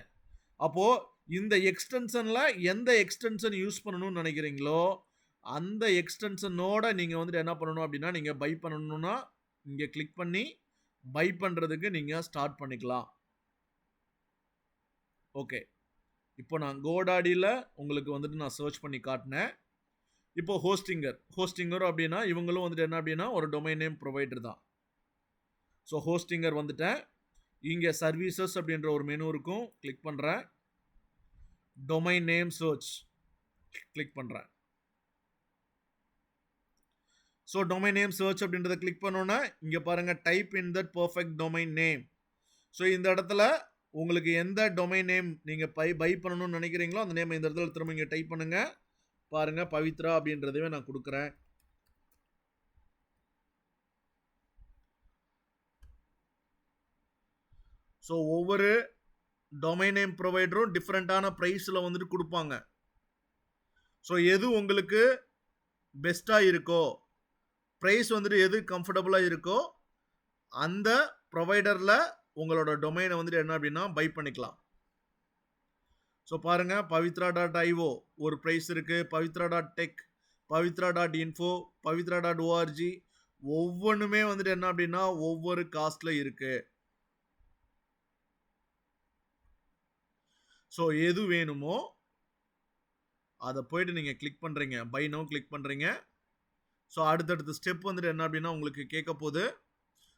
அப்போது இந்த எக்ஸ்டென்ஷனில் எந்த எக்ஸ்டென்ஷன் யூஸ் பண்ணணும்னு நினைக்கிறீங்களோ அந்த எக்ஸ்டென்ஷனோட நீங்கள் வந்துட்டு என்ன பண்ணணும் அப்படின்னா நீங்கள் பை பண்ணணும்னா இங்கே கிளிக் பண்ணி பை பண்ணுறதுக்கு நீங்கள் ஸ்டார்ட் பண்ணிக்கலாம். ஓகே, இப்போ நான் கோடாடியில் உங்களுக்கு வந்துட்டு நான் சர்ச் பண்ணி காட்டினேன். இப்போ ஹோஸ்டிங்கர் அப்படின்னா இவங்களும் வந்துட்டு என்ன அப்படின்னா ஒரு டொமைன் நேம் ப்ரொவைடர் தான். ஸோ ஹோஸ்டிங்கர் வந்துட்டேன். இங்கே சர்வீசஸ் அப்படின்ற ஒரு மெனு இருக்கும், கிளிக் பண்ணுறேன். டொமைன் நேம் சர்ச் கிளிக் பண்ணுறேன். ஸோ டொமைன் நேம் சர்ச் அப்படின்றத கிளிக் பண்ணோன்னா இங்கே பாருங்கள் type in that perfect domain name. So இந்த இடத்துல உங்களுக்கு எந்த டொமைன் நேம் நீங்கள் பை பண்ணணும்னு நினைக்கிறீங்களோ அந்த நேம் இந்த இடத்துல திரும்ப இங்கே டைப் பண்ணுங்கள். பாருங்கள் பவித்ரா அப்படின்றதவே நான் கொடுக்குறேன். ஸோ ஒவ்வொரு டொமைன் நேம் ப்ரொவைடரும் டிஃப்ரெண்ட்டான ப்ரைஸில் வந்துட்டு கொடுப்பாங்க. ஸோ எது உங்களுக்கு பெஸ்ட்டாக இருக்கோ, ப்ரைஸ் வந்துட்டு எது கம்ஃபர்டபுளாக இருக்கோ அந்த ப்ரொவைடரில் உங்களோட டொமைனை வந்துட்டு என்ன அப்படின்னா பை பண்ணிக்கலாம். ஸோ பாருங்கள் pavitra.io ஒரு ப்ரைஸ் இருக்குது, pavitra.tech, pavitra.info, pavitra.org ஒவ்வொன்றுமே வந்துட்டு என்ன அப்படின்னா ஒவ்வொரு காஸ்ட்டில் இருக்குது. ஸோ எது வேணுமோ அதை போயிட்டு நீங்கள் கிளிக் பண்ணுறீங்க, பை நோ கிளிக் பண்ணுறீங்க. ஸோ அடுத்தடுத்த ஸ்டெப் வந்துட்டு என்ன அப்படின்னா உங்களுக்கு கேட்க போகுது.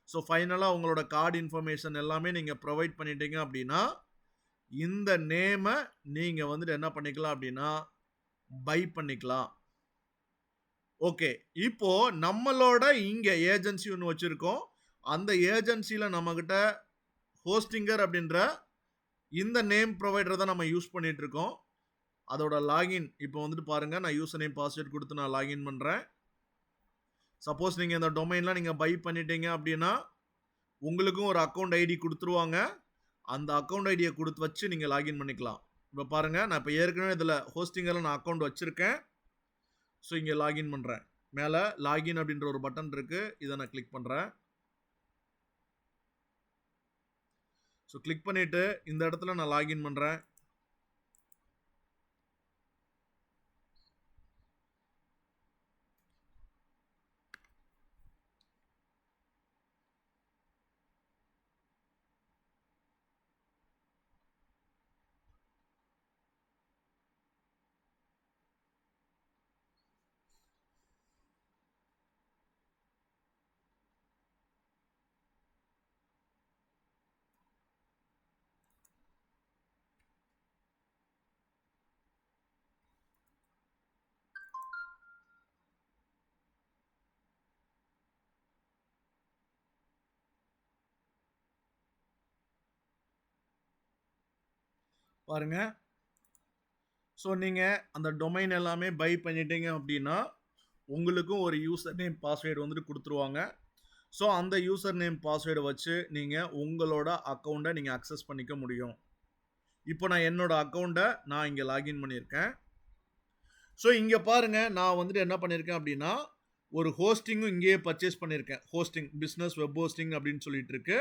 ஸோ ஃபைனலாக உங்களோட கார்டு இன்ஃபர்மேஷன் எல்லாமே நீங்கள் ப்ரொவைட் பண்ணிட்டீங்க அப்படின்னா இந்த நேமை நீங்கள் வந்துட்டு என்ன பண்ணிக்கலாம் அப்படின்னா பை பண்ணிக்கலாம். ஓகே, இப்போ நம்மளோட இங்கே ஏஜென்சி ஒன்று வச்சுருக்கோம். அந்த ஏஜென்சியில் நம்மக்கிட்ட ஹோஸ்டிங்கர் அப்படின்ற இந்த நேம் ப்ரொவைடரை தான் நம்ம யூஸ் பண்ணிட்டு இருக்கோம். அதோட லாகின் இப்போ வந்துட்டு பாருங்கள், நான் யூசர் நேம் பாஸ்வேர்ட் கொடுத்து நான் லாகின் பண்ணுறேன். சப்போஸ் நீங்கள் இந்த டொமைன்லாம் நீங்கள் பை பண்ணிட்டீங்க அப்படின்னா உங்களுக்கும் ஒரு அக்கௌண்ட் ஐடி கொடுத்துருவாங்க. அந்த அக்கௌண்ட் ஐடியை கொடுத்து வச்சு நீங்கள் லாகின் பண்ணிக்கலாம். இப்போ பாருங்கள், நான் இப்போ ஏற்கனவே இதில் ஹோஸ்டிங்கில் நான் அக்கௌண்ட் வச்சுருக்கேன். ஸோ இங்கே லாகின் பண்ணுறேன். மேலே லாகின் அப்படின்ற ஒரு பட்டன் இருக்குது, இதை நான் கிளிக் பண்ணுறேன். ஸோ கிளிக் பண்ணிவிட்டு இந்த இடத்துல நான் லாகின் பண்ணுறேன். பாருங்க, ஸோ நீங்கள் அந்த டொமைன் எல்லாமே பை பண்ணிட்டீங்க அப்படின்னா உங்களுக்கும் ஒரு யூசர் நேம் பாஸ்வேர்டு வந்துட்டு கொடுத்துருவாங்க. ஸோ அந்த யூசர் நேம் பாஸ்வேர்டை வச்சு நீங்கள் உங்களோட அக்கௌண்ட்டை நீங்கள் அக்சஸ் பண்ணிக்க முடியும். இப்போ நான் என்னோடய அக்கௌண்ட்டை நான் இங்கே லாகின் பண்ணியிருக்கேன். ஸோ இங்கே பாருங்கள், நான் வந்துட்டு என்ன பண்ணியிருக்கேன் அப்படின்னா ஒரு ஹோஸ்டிங்கும் இங்கேயே பர்ச்சேஸ் பண்ணியிருக்கேன். ஹோஸ்டிங் பிஸ்னஸ் வெப் ஹோஸ்டிங் அப்படின்னு சொல்லிட்டு இருக்கு.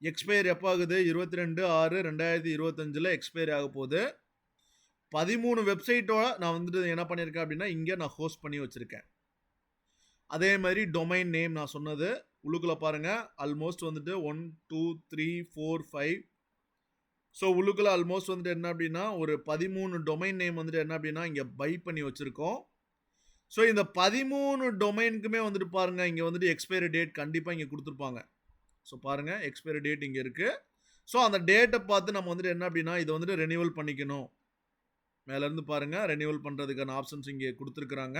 எக்ஸ்பயர் எப்போ ஆகுது? 22/6/2025 எக்ஸ்பயர் ஆக போகுது. 13 வெப்சைட்டோட நான் வந்துட்டு என்ன பண்ணியிருக்கேன் அப்படின்னா இங்கே நான் ஹோஸ்ட் பண்ணி வச்சுருக்கேன். அதே மாதிரி டொமைன் நேம் நான் சொன்னது உள்ளுக்குள்ளே பாருங்கள், ஆல்மோஸ்ட் வந்துட்டு 1 2 3 4 5. ஸோ உள்ளுக்குள்ளே ஆல்மோஸ்ட் வந்துட்டு என்ன அப்படின்னா ஒரு 13 டொமைன் நேம் வந்துட்டு என்ன அப்படின்னா இங்கே பை பண்ணி வச்சுருக்கோம். ஸோ இந்த 13 டொமைனுக்குமே வந்துட்டு பாருங்கள், இங்கே வந்துட்டு எக்ஸ்பைரி டேட் கண்டிப்பாக இங்கே கொடுத்துருப்பாங்க. ஸோ பாருங்கள், எக்ஸ்பைரி டேட் இங்கே இருக்குது. ஸோ அந்த டேட்டை பார்த்து நம்ம வந்துட்டு என்ன அப்படின்னா இதை வந்துட்டு ரெனியூவல் பண்ணிக்கணும். மேலேருந்து பாருங்கள், ரெனியூவல் பண்ணுறதுக்கான ஆப்ஷன்ஸ் இங்கே கொடுத்துருக்குறாங்க.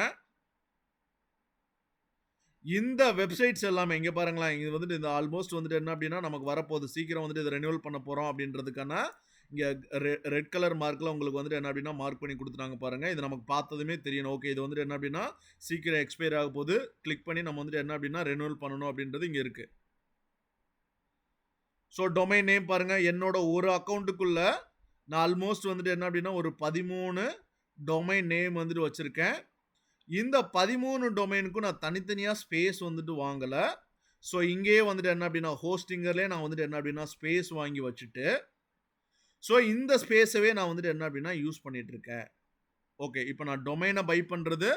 இந்த வெப்சைட்ஸ் எல்லாமே இங்கே பாருங்களேன், இது வந்துட்டு இந்த ஆல்மோஸ்ட் வந்துட்டு என்ன அப்படின்னா நமக்கு வரப்போகுது, சீக்கிரம் வந்துட்டு இதை ரெனியூவல் பண்ண போகிறோம் அப்படின்றதுக்கான இங்கே ரெட் கலர் மார்க்கில் உங்களுக்கு வந்துட்டு என்ன அப்படின்னா மார்க் பண்ணி கொடுத்துட்டாங்க பாருங்கள். இது நமக்கு பார்த்ததுமே தெரியணும். ஓகே, இது வந்துட்டு என்ன அப்படின்னா சீக்கிரம் எக்ஸ்பயர் ஆக போகுது, கிளிக் பண்ணி நம்ம வந்துட்டு என்ன அப்படின்னா ரெனியூவல் பண்ணணும் அப்படின்றது இங்கே இருக்குது. ஸோ டொமைன் நேம் பாருங்கள், என்னோட ஒரு அக்கௌண்ட்டுக்குள்ளே நான் ஆல்மோஸ்ட் வந்துட்டு என்ன அப்படின்னா ஒரு 13 டொமைன் நேம் வந்துட்டு வச்சுருக்கேன். இந்த 13 டொமைனுக்கும் நான் தனித்தனியாக ஸ்பேஸ் வந்துட்டு வாங்கலை. ஸோ இங்கேயே வந்துட்டு என்ன அப்படின்னா ஹோஸ்டிங்கர்லேயே நான் வந்துட்டு என்ன அப்படின்னா ஸ்பேஸ் வாங்கி வச்சுட்டு ஸோ இந்த ஸ்பேஸவே நான் வந்துட்டு என்ன அப்படின்னா யூஸ் பண்ணிகிட்ருக்கேன். ஓகே, இப்போ நான் டொமைனை பை பண்ணுறது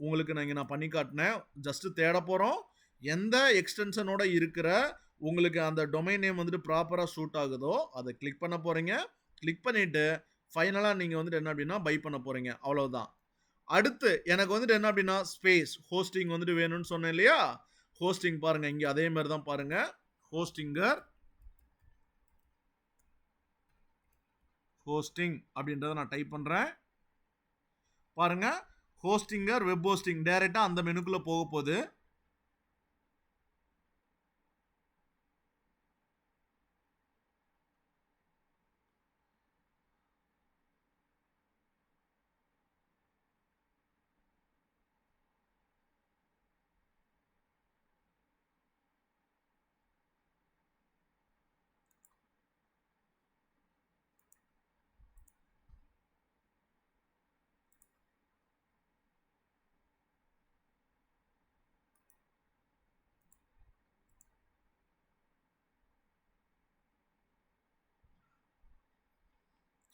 உங்களுக்கு நான் பண்ணி காட்டினேன். ஜஸ்ட்டு தேட போகிறோம், எந்த எக்ஸ்டென்ஷனோட இருக்கிற உங்களுக்கு அந்த டொமைன் நேம் வந்துட்டு ப்ராப்பராக சூட் ஆகுதோ அதை கிளிக் பண்ண போகிறீங்க. கிளிக் பண்ணிவிட்டு ஃபைனலாக நீங்கள் வந்துட்டு என்ன அப்படின்னா பை பண்ண போகிறீங்க. அவ்வளோதான். அடுத்து எனக்கு வந்துட்டு என்ன அப்படின்னா ஸ்பேஸ் ஹோஸ்டிங் வந்துட்டு வேணும்னு சொன்னேன் இல்லையா? ஹோஸ்டிங் பாருங்கள், இங்கே அதே மாதிரி தான் பாருங்கள், ஹோஸ்டிங்கர் ஹோஸ்டிங் அப்படின்றத நான் டைப் பண்ணுறேன். பாருங்கள், ஹோஸ்டிங்கர் வெப் ஹோஸ்டிங் டைரெக்டாக அந்த மெனுக்குள்ளே போக போகுது.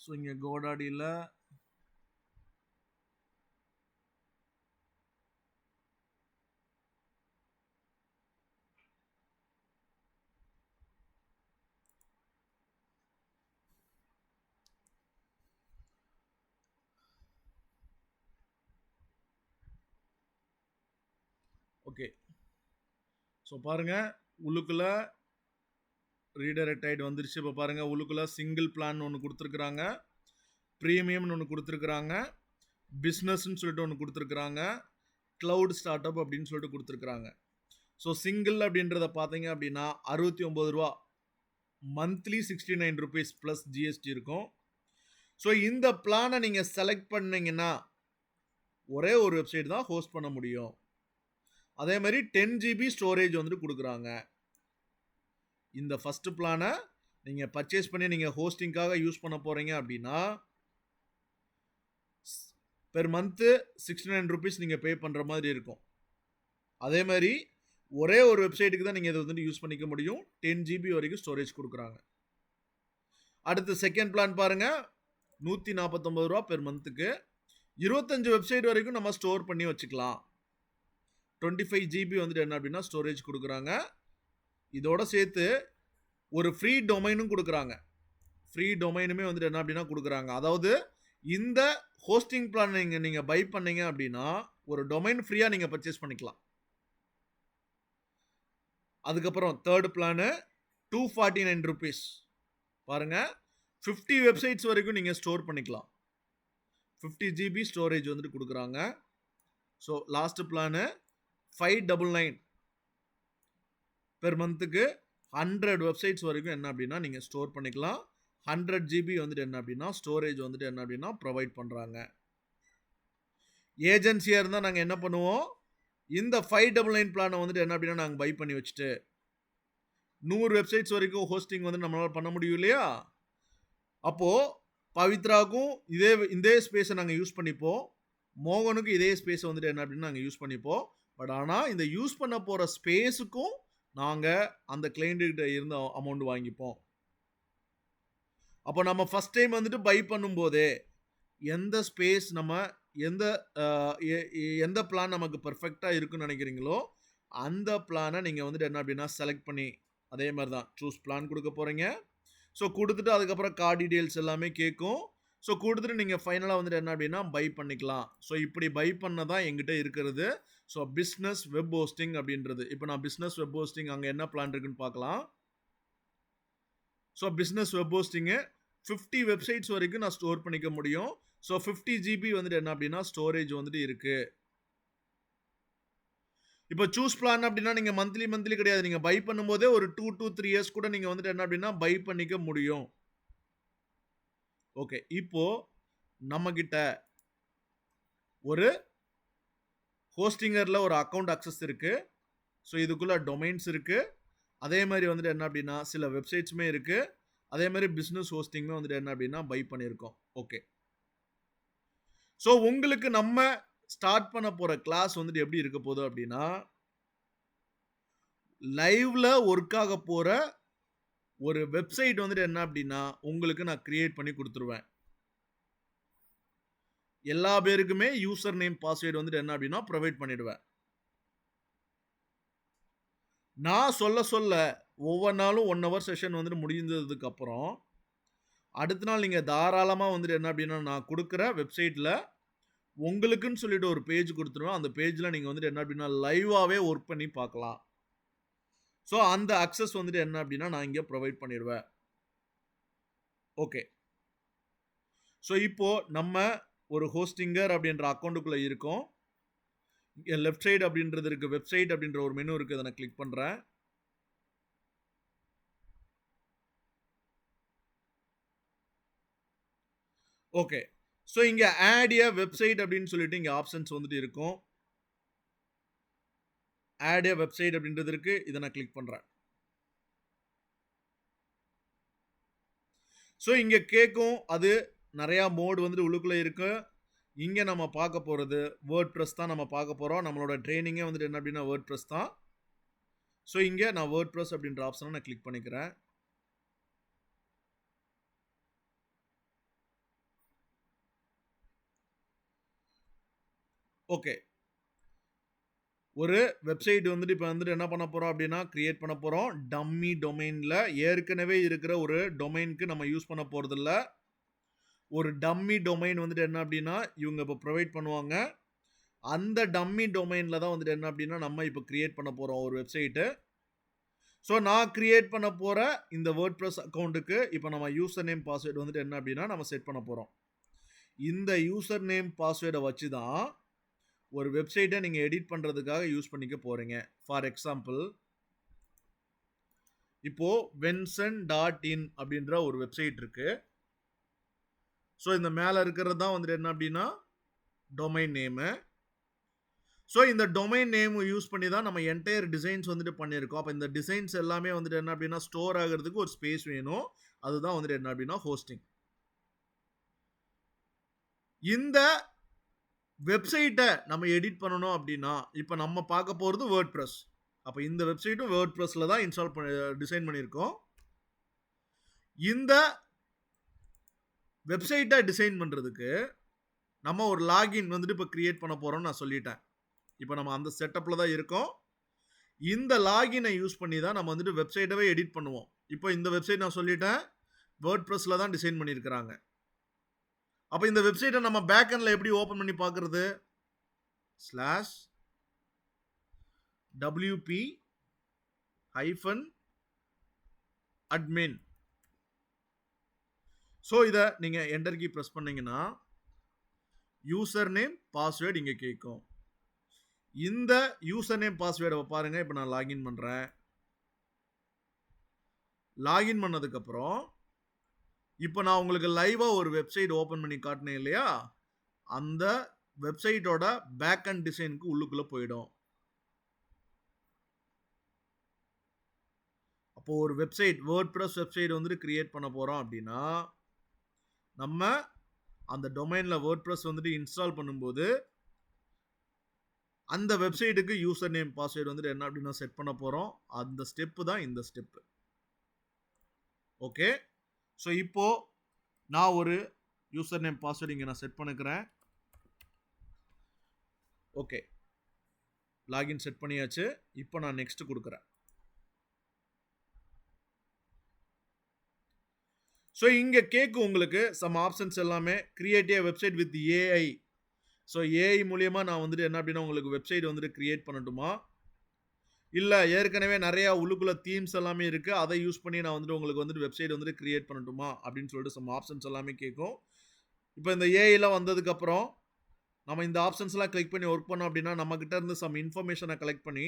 ஸோ இங்கே கோடாடியில் ஓகே. ஸோ பாருங்க, உள்ளுக்குள்ள ரீடைரக்ட் ஆகிட்டு வந்துருச்சு. இப்போ பாருங்க, உள்ளுக்குள்ள சிங்கிள் பிளான் ஒன்று கொடுத்துருக்குறாங்க, ப்ரீமியம்னு ஒன்று கொடுத்துருக்குறாங்க, பிஸ்னஸ்ன்னு சொல்லிட்டு ஒன்று கொடுத்துருக்குறாங்க, க்ளவுட் ஸ்டார்ட் அப் அப்படின்னு சொல்லிட்டு கொடுத்துருக்குறாங்க. ஸோ சிங்கிள் அப்படின்றத பார்த்தீங்க அப்படின்னா 69 ரூபா, மந்த்லி 69 ருபீஸ் ப்ளஸ் ஜிஎஸ்டி இருக்கும். ஸோ இந்த பிளானை நீங்கள் செலக்ட் பண்ணீங்கன்னா ஒரே ஒரு வெப்சைட் தான் ஹோஸ்ட் பண்ண முடியும். அதே மாதிரி 10 GB ஸ்டோரேஜ் வந்துட்டு கொடுக்குறாங்க. இந்த ஃபஸ்ட்டு பிளானை நீங்கள் பர்ச்சேஸ் பண்ணி நீங்கள் ஹோஸ்டிங்காக யூஸ் பண்ண போகிறீங்க அப்படின்னா பெர் மந்த்து 69 ருபீஸ் நீங்கள் பே பண்ணுற மாதிரி இருக்கும். அதே மாதிரி ஒரே ஒரு வெப்சைட்டுக்கு தான் நீங்கள் இதை வந்துட்டு யூஸ் பண்ணிக்க முடியும். 10 GB வரைக்கும் ஸ்டோரேஜ் கொடுக்குறாங்க. அடுத்து செகண்ட் பிளான் பாருங்கள், 149 ரூபா பெர் மந்த்துக்கு 25 வெப்சைட் வரைக்கும் நம்ம ஸ்டோர் பண்ணி வச்சுக்கலாம். 25 GB வந்துட்டு என்ன அப்படின்னா ஸ்டோரேஜ் கொடுக்குறாங்க. இதோட சேர்த்து ஒரு ஃப்ரீ டொமைனும் கொடுக்குறாங்க. ஃப்ரீ டொமைனுமே வந்துட்டு என்ன அப்படின்னா கொடுக்குறாங்க. அதாவது இந்த ஹோஸ்டிங் பிளான் நீங்கள் பை பண்ணீங்க அப்படின்னா ஒரு டொமைன் ஃப்ரீயாக நீங்கள் பர்ச்சேஸ் பண்ணிக்கலாம். அதுக்கப்புறம் தேர்ட் பிளானு 249 ருபீஸ். பாருங்கள், 50 வெப்சைட்ஸ் வரைக்கும் நீங்கள் ஸ்டோர் பண்ணிக்கலாம். 50 GB ஸ்டோரேஜ் வந்துட்டு கொடுக்குறாங்க. ஸோ லாஸ்ட் பிளானு 599 பெர் மந்த்துக்கு 100 வெப்சைட்ஸ் வரைக்கும் என்ன அப்படின்னா நீங்கள் ஸ்டோர் பண்ணிக்கலாம். 100 GB வந்துட்டு என்ன அப்படின்னா ஸ்டோரேஜ் வந்துட்டு என்ன அப்படின்னா ப்ரொவைட் பண்ணுறாங்க. ஏஜென்சியாக இருந்தால் நாங்கள் என்ன பண்ணுவோம், இந்த 599 பிளானை வந்துட்டு என்ன அப்படின்னா நாங்கள் பை பண்ணி வச்சுட்டு 100 வெப்சைட்ஸ் வரைக்கும் ஹோஸ்டிங் வந்து நம்மளால் பண்ண முடியும் இல்லையா? அப்போது பவித்ராவுக்கும் இதே ஸ்பேஸை நாங்கள் யூஸ் பண்ணிப்போம், மோகனுக்கும் இதே ஸ்பேஸை வந்துட்டு என்ன அப்படின்னு நாங்கள் யூஸ் பண்ணிப்போம். பட் ஆனால் இந்த யூஸ் பண்ண போகிற ஸ்பேஸுக்கும் நாங்கள் அந்த கிளைண்ட்டுக்கிட்ட இருந்து அமௌண்ட் வாங்கிப்போம். அப்போ நம்ம ஃபஸ்ட் டைம் வந்துட்டு பை பண்ணும்போதே எந்த ஸ்பேஸ் நம்ம எந்த பிளான் நமக்கு பர்ஃபெக்டாக இருக்குன்னு நினைக்கிறீங்களோ அந்த பிளானை நீங்கள் வந்துட்டு என்ன அப்படின்னா செலக்ட் பண்ணி அதே மாதிரி தான் சூஸ் பிளான் கொடுக்க போகிறீங்க. ஸோ கொடுத்துட்டு அதுக்கப்புறம் கார்டு டீட்டெயில்ஸ் எல்லாமே கேட்கும். ஸோ கொடுத்துட்டு நீங்கள் ஃபைனலாக வந்துட்டு என்ன அப்படின்னா பை பண்ணிக்கலாம். ஸோ இப்படி பை பண்ண தான் எங்கிட்ட இருக்கிறது. ஸோ பிஸ்னஸ் வெப் ஹோஸ்டிங் அப்படின்றது. இப்போ நான் பிஸ்னஸ் வெப் ஹோஸ்டிங் அங்கே என்ன பிளான் இருக்குன்னு பார்க்கலாம். ஸோ பிஸ்னஸ் வெப் ஹோஸ்டிங்கு 50 வெப்சைட்ஸ் வரைக்கும் நான் ஸ்டோர் பண்ணிக்க முடியும். ஸோ 50 GB வந்துட்டு என்ன அப்படின்னா ஸ்டோரேஜ் வந்துட்டு இருக்குது. இப்போ சூஸ் பிளான் அப்படின்னா நீங்கள் மந்த்லி கிடையாது, நீங்கள் பை பண்ணும்போதே ஒரு 2 to 3 இயர்ஸ் கூட நீங்கள் வந்துட்டு என்ன அப்படின்னா பை பண்ணிக்க முடியும். ஓகே, இப்போது நம்மக்கிட்ட ஒரு ஹோஸ்டிங்கரில் ஒரு அக்கௌண்ட் அக்சஸ் இருக்குது. ஸோ இதுக்குள்ளே டொமைன்ஸ் இருக்குது. அதே மாதிரி வந்துட்டு என்ன அப்படின்னா சில வெப்சைட்ஸுமே இருக்குது. அதே மாதிரி பிஸ்னஸ் ஹோஸ்டிங்குமே வந்துட்டு என்ன அப்படின்னா பை பண்ணியிருக்கோம். ஓகே, ஸோ உங்களுக்கு நம்ம ஸ்டார்ட் பண்ண போகிற கிளாஸ் வந்துட்டு எப்படி இருக்க போகுது அப்படின்னா லைவ்ல ஒர்க் ஆக போகிற ஒரு வெப்சைட் வந்துட்டு என்ன அப்படின்னா உங்களுக்கு நான் கிரியேட் பண்ணி கொடுத்துருவேன். எல்லா பேருக்குமே யூசர் நேம் பாஸ்வேர்டு வந்துட்டு என்ன அப்படின்னா ப்ரொவைட் பண்ணிடுவேன். நான் சொல்ல ஒவ்வொரு நாளும் 1 hour செஷன் வந்துட்டு முடிஞ்சதுக்கப்புறம் அடுத்த நாள் நீங்கள் தாராளமாக வந்துட்டு என்ன அப்படின்னா நான் கொடுக்குற வெப்சைட்டில் உங்களுக்குன்னு சொல்லிட்டு ஒரு பேஜ் கொடுத்துருவேன். அந்த பேஜில் நீங்கள் வந்துட்டு என்ன அப்படின்னா லைவாகவே ஒர்க் பண்ணி பார்க்கலாம். ஸோ அந்த அக்சஸ் வந்துட்டு என்ன அப்படின்னா நான் இங்கே ப்ரொவைட் பண்ணிடுவேன். ஓகே, ஸோ இப்போது நம்ம ஒரு ஹோஸ்டிங்கர் அப்படின்ற அக்கௌண்ட்டுக்குள்ளே இருக்கோம். இங்கே லெஃப்ட் சைடு அப்படின்றது இருக்குது, வெப்சைட் அப்படின்ற ஒரு மெனு இருக்குது, அதை நான் கிளிக் பண்ணுறேன். ஓகே, ஸோ இங்கே ஆட் ஏ வெப்சைட் அப்படின்னு சொல்லிட்டு இங்கே ஆப்ஷன்ஸ் வந்துட்டு இருக்கும். ஆட் ஏ வெப்சைட் அப்படின்றது இருக்குது, இதை நான் கிளிக் பண்ணுறேன். ஸோ இங்கே கேட்கும், அது நிறையா மோடு வந்துட்டு உள்ளுக்குள்ளே இருக்குது. இங்கே நம்ம பார்க்க போகிறது வேர்ட்பிரஸ் தான் நம்ம பார்க்க போகிறோம். நம்மளோட ட்ரைனிங்கே வந்துட்டு என்ன அப்படின்னா வேர்ட்பிரஸ் தான். ஸோ இங்கே நான் வேர்ட்பிரஸ் அப்படின்ற ஆப்ஷனை நான் கிளிக் பண்ணிக்கிறேன். ஓகே, ஒரு வெப்சைட் வந்துட்டு இப்போ வந்துட்டு என்ன பண்ண போகிறோம் அப்படின்னா கிரியேட் பண்ண போகிறோம். டம்மி டொமைனில் ஏற்கனவே இருக்கிற ஒரு டொமைனுக்கு நம்ம யூஸ் பண்ண போகிறதில்ல. ஒரு டம்மி டொமைன் வந்துட்டு என்ன அப்படின்னா இவங்க இப்போ ப்ரொவைட் பண்ணுவாங்க. அந்த டம்மி டொமைனில் தான் வந்துட்டு என்ன அப்படின்னா நம்ம இப்போ கிரியேட் பண்ண போகிறோம் ஒரு வெப்சைட்டு. ஸோ நான் கிரியேட் பண்ண போகிற இந்த வேர்ட்ப்ரெஸ் அக்கௌண்ட்டுக்கு இப்போ நம்ம யூசர் நேம் பாஸ்வேர்டு வந்துட்டு என்ன அப்படின்னா நம்ம செட் பண்ண போகிறோம். இந்த யூசர் நேம் பாஸ்வேர்டை வச்சு தான் ஒரு வெப்சைட்டை நீங்கள் எடிட் பண்ணுறதுக்காக யூஸ் பண்ணிக்க போகிறீங்க. ஃபார் எக்ஸாம்பிள் இப்போது venson.in அப்படின்ற ஒரு வெப்சைட் இருக்குது. ஸோ இந்த மேலே இருக்கிறது தான் வந்துட்டு என்ன அப்படின்னா டொமைன் நேமு. ஸோ இந்த டொமைன் நேம் யூஸ் பண்ணி தான் நம்ம என்டையர் டிசைன்ஸ் வந்துட்டு பண்ணியிருக்கோம். அப்போ இந்த டிசைன்ஸ் எல்லாமே வந்துட்டு என்ன அப்படின்னா ஸ்டோர் ஆகிறதுக்கு ஒரு ஸ்பேஸ் வேணும். அதுதான் வந்துட்டு என்ன அப்படின்னா ஹோஸ்டிங். இந்த வெப்சைட்டை நம்ம எடிட் பண்ணணும் அப்படின்னா இப்போ நம்ம பார்க்க போகிறது வேர்ட்ப்ரெஸ். அப்போ இந்த வெப்சைட்டும் வேர்ட்ப்ரெஸ்ல தான் இன்ஸ்டால் பண்ணி டிசைன் பண்ணியிருக்கோம். இந்த வெப்சைட்டை டிசைன் பண்ணுறதுக்கு நம்ம ஒரு லாகின் வந்துட்டு இப்போ கிரியேட் பண்ண போகிறோம்னு நான் சொல்லிட்டேன். இப்போ நம்ம அந்த செட்டப்பில் தான் இருக்கோம். இந்த லாகினை யூஸ் பண்ணி தான் நம்ம வந்துட்டு வெப்சைட்டவே எடிட் பண்ணுவோம். இப்போ இந்த வெப்சைட் நான் சொல்லிட்டேன் வேர்ட்ப்ரெஸ்ல தான் டிசைன் பண்ணியிருக்கிறாங்க. அப்போ இந்த வெப்சைட்டை நம்ம பேக்எண்டில் எப்படி ஓப்பன் பண்ணி பார்க்குறது? /wp-admin. ஸோ இதை நீங்கள் என்டர் கீ ப்ரெஸ் பண்ணீங்கன்னா யூசர் நேம் பாஸ்வேர்டு இங்கே கேட்கும். இந்த யூசர் நேம் பாஸ்வேர்டை பாருங்கள். இப்போ நான் லாகின் பண்ணுறேன். லாகின் பண்ணதுக்கப்புறம் இப்போ நான் உங்களுக்கு லைவாக ஒரு வெப்சைட் ஓப்பன் பண்ணி காட்டினேன் இல்லையா, அந்த வெப்சைட்டோட பேக் அண்ட் டிசைனுக்கு உள்ளுக்குள்ளே போயிடும். அப்போ ஒரு வெப்சைட் வேர்ட்ப்ரெஸ் வெப்சைட் வந்துட்டு கிரியேட் பண்ண போகிறோம் அப்படின்னா நம்ம அந்த டொமைனில் வேர்ட்ப்ரெஸ் வந்துட்டு இன்ஸ்டால் பண்ணும்போது அந்த வெப்சைட்டுக்கு யூசர் நேம் பாஸ்வேர்டு வந்துட்டு என்ன அப்படின்னா செட் பண்ண போகிறோம். அந்த ஸ்டெப்பு தான் இந்த ஸ்டெப்பு. ஓகே, ஸோ இப்போது நான் ஒரு யூசர் நேம் பாஸ்வேர்டு இங்கே நான் செட் பண்ணிக்கிறேன். ஓகே, லாகின் செட் பண்ணியாச்சு. இப்போ நான் நெக்ஸ்ட் கொடுக்குறேன். ஸோ இங்கே கேட்கும் உங்களுக்கு சம் ஆப்ஷன்ஸ் எல்லாமே. Create A website with AI. So AI மூலியமாக நான் வந்துட்டு என்ன அப்படின்னா உங்களுக்கு வெப்சைட் வந்துட்டு கிரியேட் பண்ணட்டுமா, இல்லை ஏற்கனவே நிறையா உள்ளுக்குள்ள தீம்ஸ் எல்லாமே இருக்குது அதை யூஸ் பண்ணி நான் வந்துட்டு உங்களுக்கு வந்துட்டு வெப்சைட் வந்துட்டு கிரியேட் பண்ணட்டுமா அப்படின்னு சொல்லிட்டு சம் ஆப்ஷன்ஸ் எல்லாமே கேட்கும். இப்போ இந்த ஏஐலாம் வந்ததுக்கப்புறம் நம்ம இந்த ஆப்ஷன்ஸ்லாம் கிளிக் பண்ணி ஒர்க் பண்ணோம் அப்படின்னா நம்மக்கிட்ட இருந்து சம் இன்ஃபர்மேஷனை கலெக்ட் பண்ணி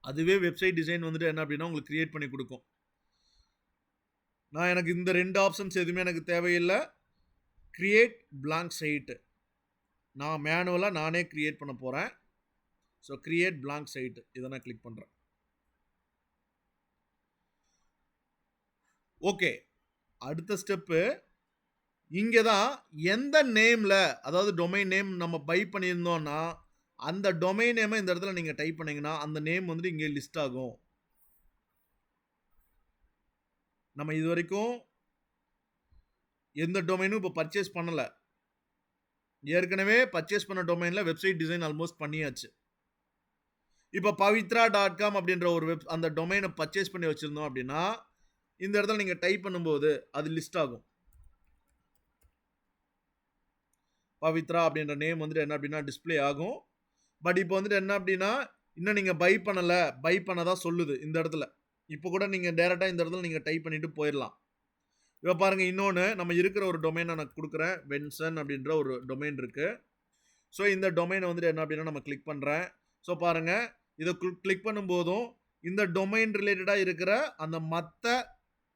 அதுவே வெப்சைட் டிசைன் வந்துட்டு என்ன அப்படின்னா உங்களுக்கு கிரியேட் பண்ணி கொடுக்கும். நான் எனக்கு இந்த 2 ஆப்ஷன்ஸ் எதுவுமே எனக்கு தேவையில்லை. கிரியேட் பிளாங்க் சைட்டு நான் மேனுவலாக நானே கிரியேட் பண்ண போகிறேன். ஸோ கிரியேட் பிளாங்க் சைட்டு இதை நான் கிளிக் பண்ணுறேன். ஓகே, அடுத்த ஸ்டெப்பு இங்கே தான் எந்த நேமில், அதாவது டொமைன் நேம் நம்ம பை பண்ணியிருந்தோன்னா அந்த டொமைன் நேமை இந்த இடத்துல நீங்கள் டைப் பண்ணிங்கன்னா அந்த நேம் வந்துட்டு இங்கே லிஸ்ட் ஆகும். நம்ம இது வரைக்கும் எந்த டொமைனும் இப்போ பர்ச்சேஸ் பண்ணலை. ஏற்கனவே பர்ச்சேஸ் பண்ண டொமைனில் வெப்சைட் டிசைன் ஆல்மோஸ்ட் பண்ணியாச்சு. இப்போ pavitra.com அப்படின்ற ஒரு அந்த டொமைனை பர்ச்சேஸ் பண்ணி வச்சுருந்தோம் அப்படின்னா இந்த இடத்துல நீங்கள் டைப் பண்ணும்போது அது லிஸ்ட் ஆகும். பவித்ரா அப்படின்ற நேம் வந்துட்டு என்ன அப்படின்னா டிஸ்பிளே ஆகும். பட் இப்போ வந்துட்டு என்ன அப்படின்னா இன்னும் நீங்கள் பை பண்ணலை, பை பண்ணதான் சொல்லுது இந்த இடத்துல. இப்போ கூட நீங்கள் டேரெக்டாக இந்த இடத்துல நீங்கள் டைப் பண்ணிவிட்டு போயிடலாம். இப்போ பாருங்கள், இன்னொன்று நம்ம இருக்கிற ஒரு டொமைனை நான் கொடுக்குறேன். வென்சன் அப்படின்ற ஒரு டொமைன் இருக்குது. ஸோ இந்த டொமைனை வந்துட்டு என்ன அப்படின்னா நம்ம கிளிக் பண்ணுறேன். ஸோ பாருங்கள், இதை கிளிக் பண்ணும்போதும் இந்த டொமைன் ரிலேட்டடாக இருக்கிற அந்த மற்ற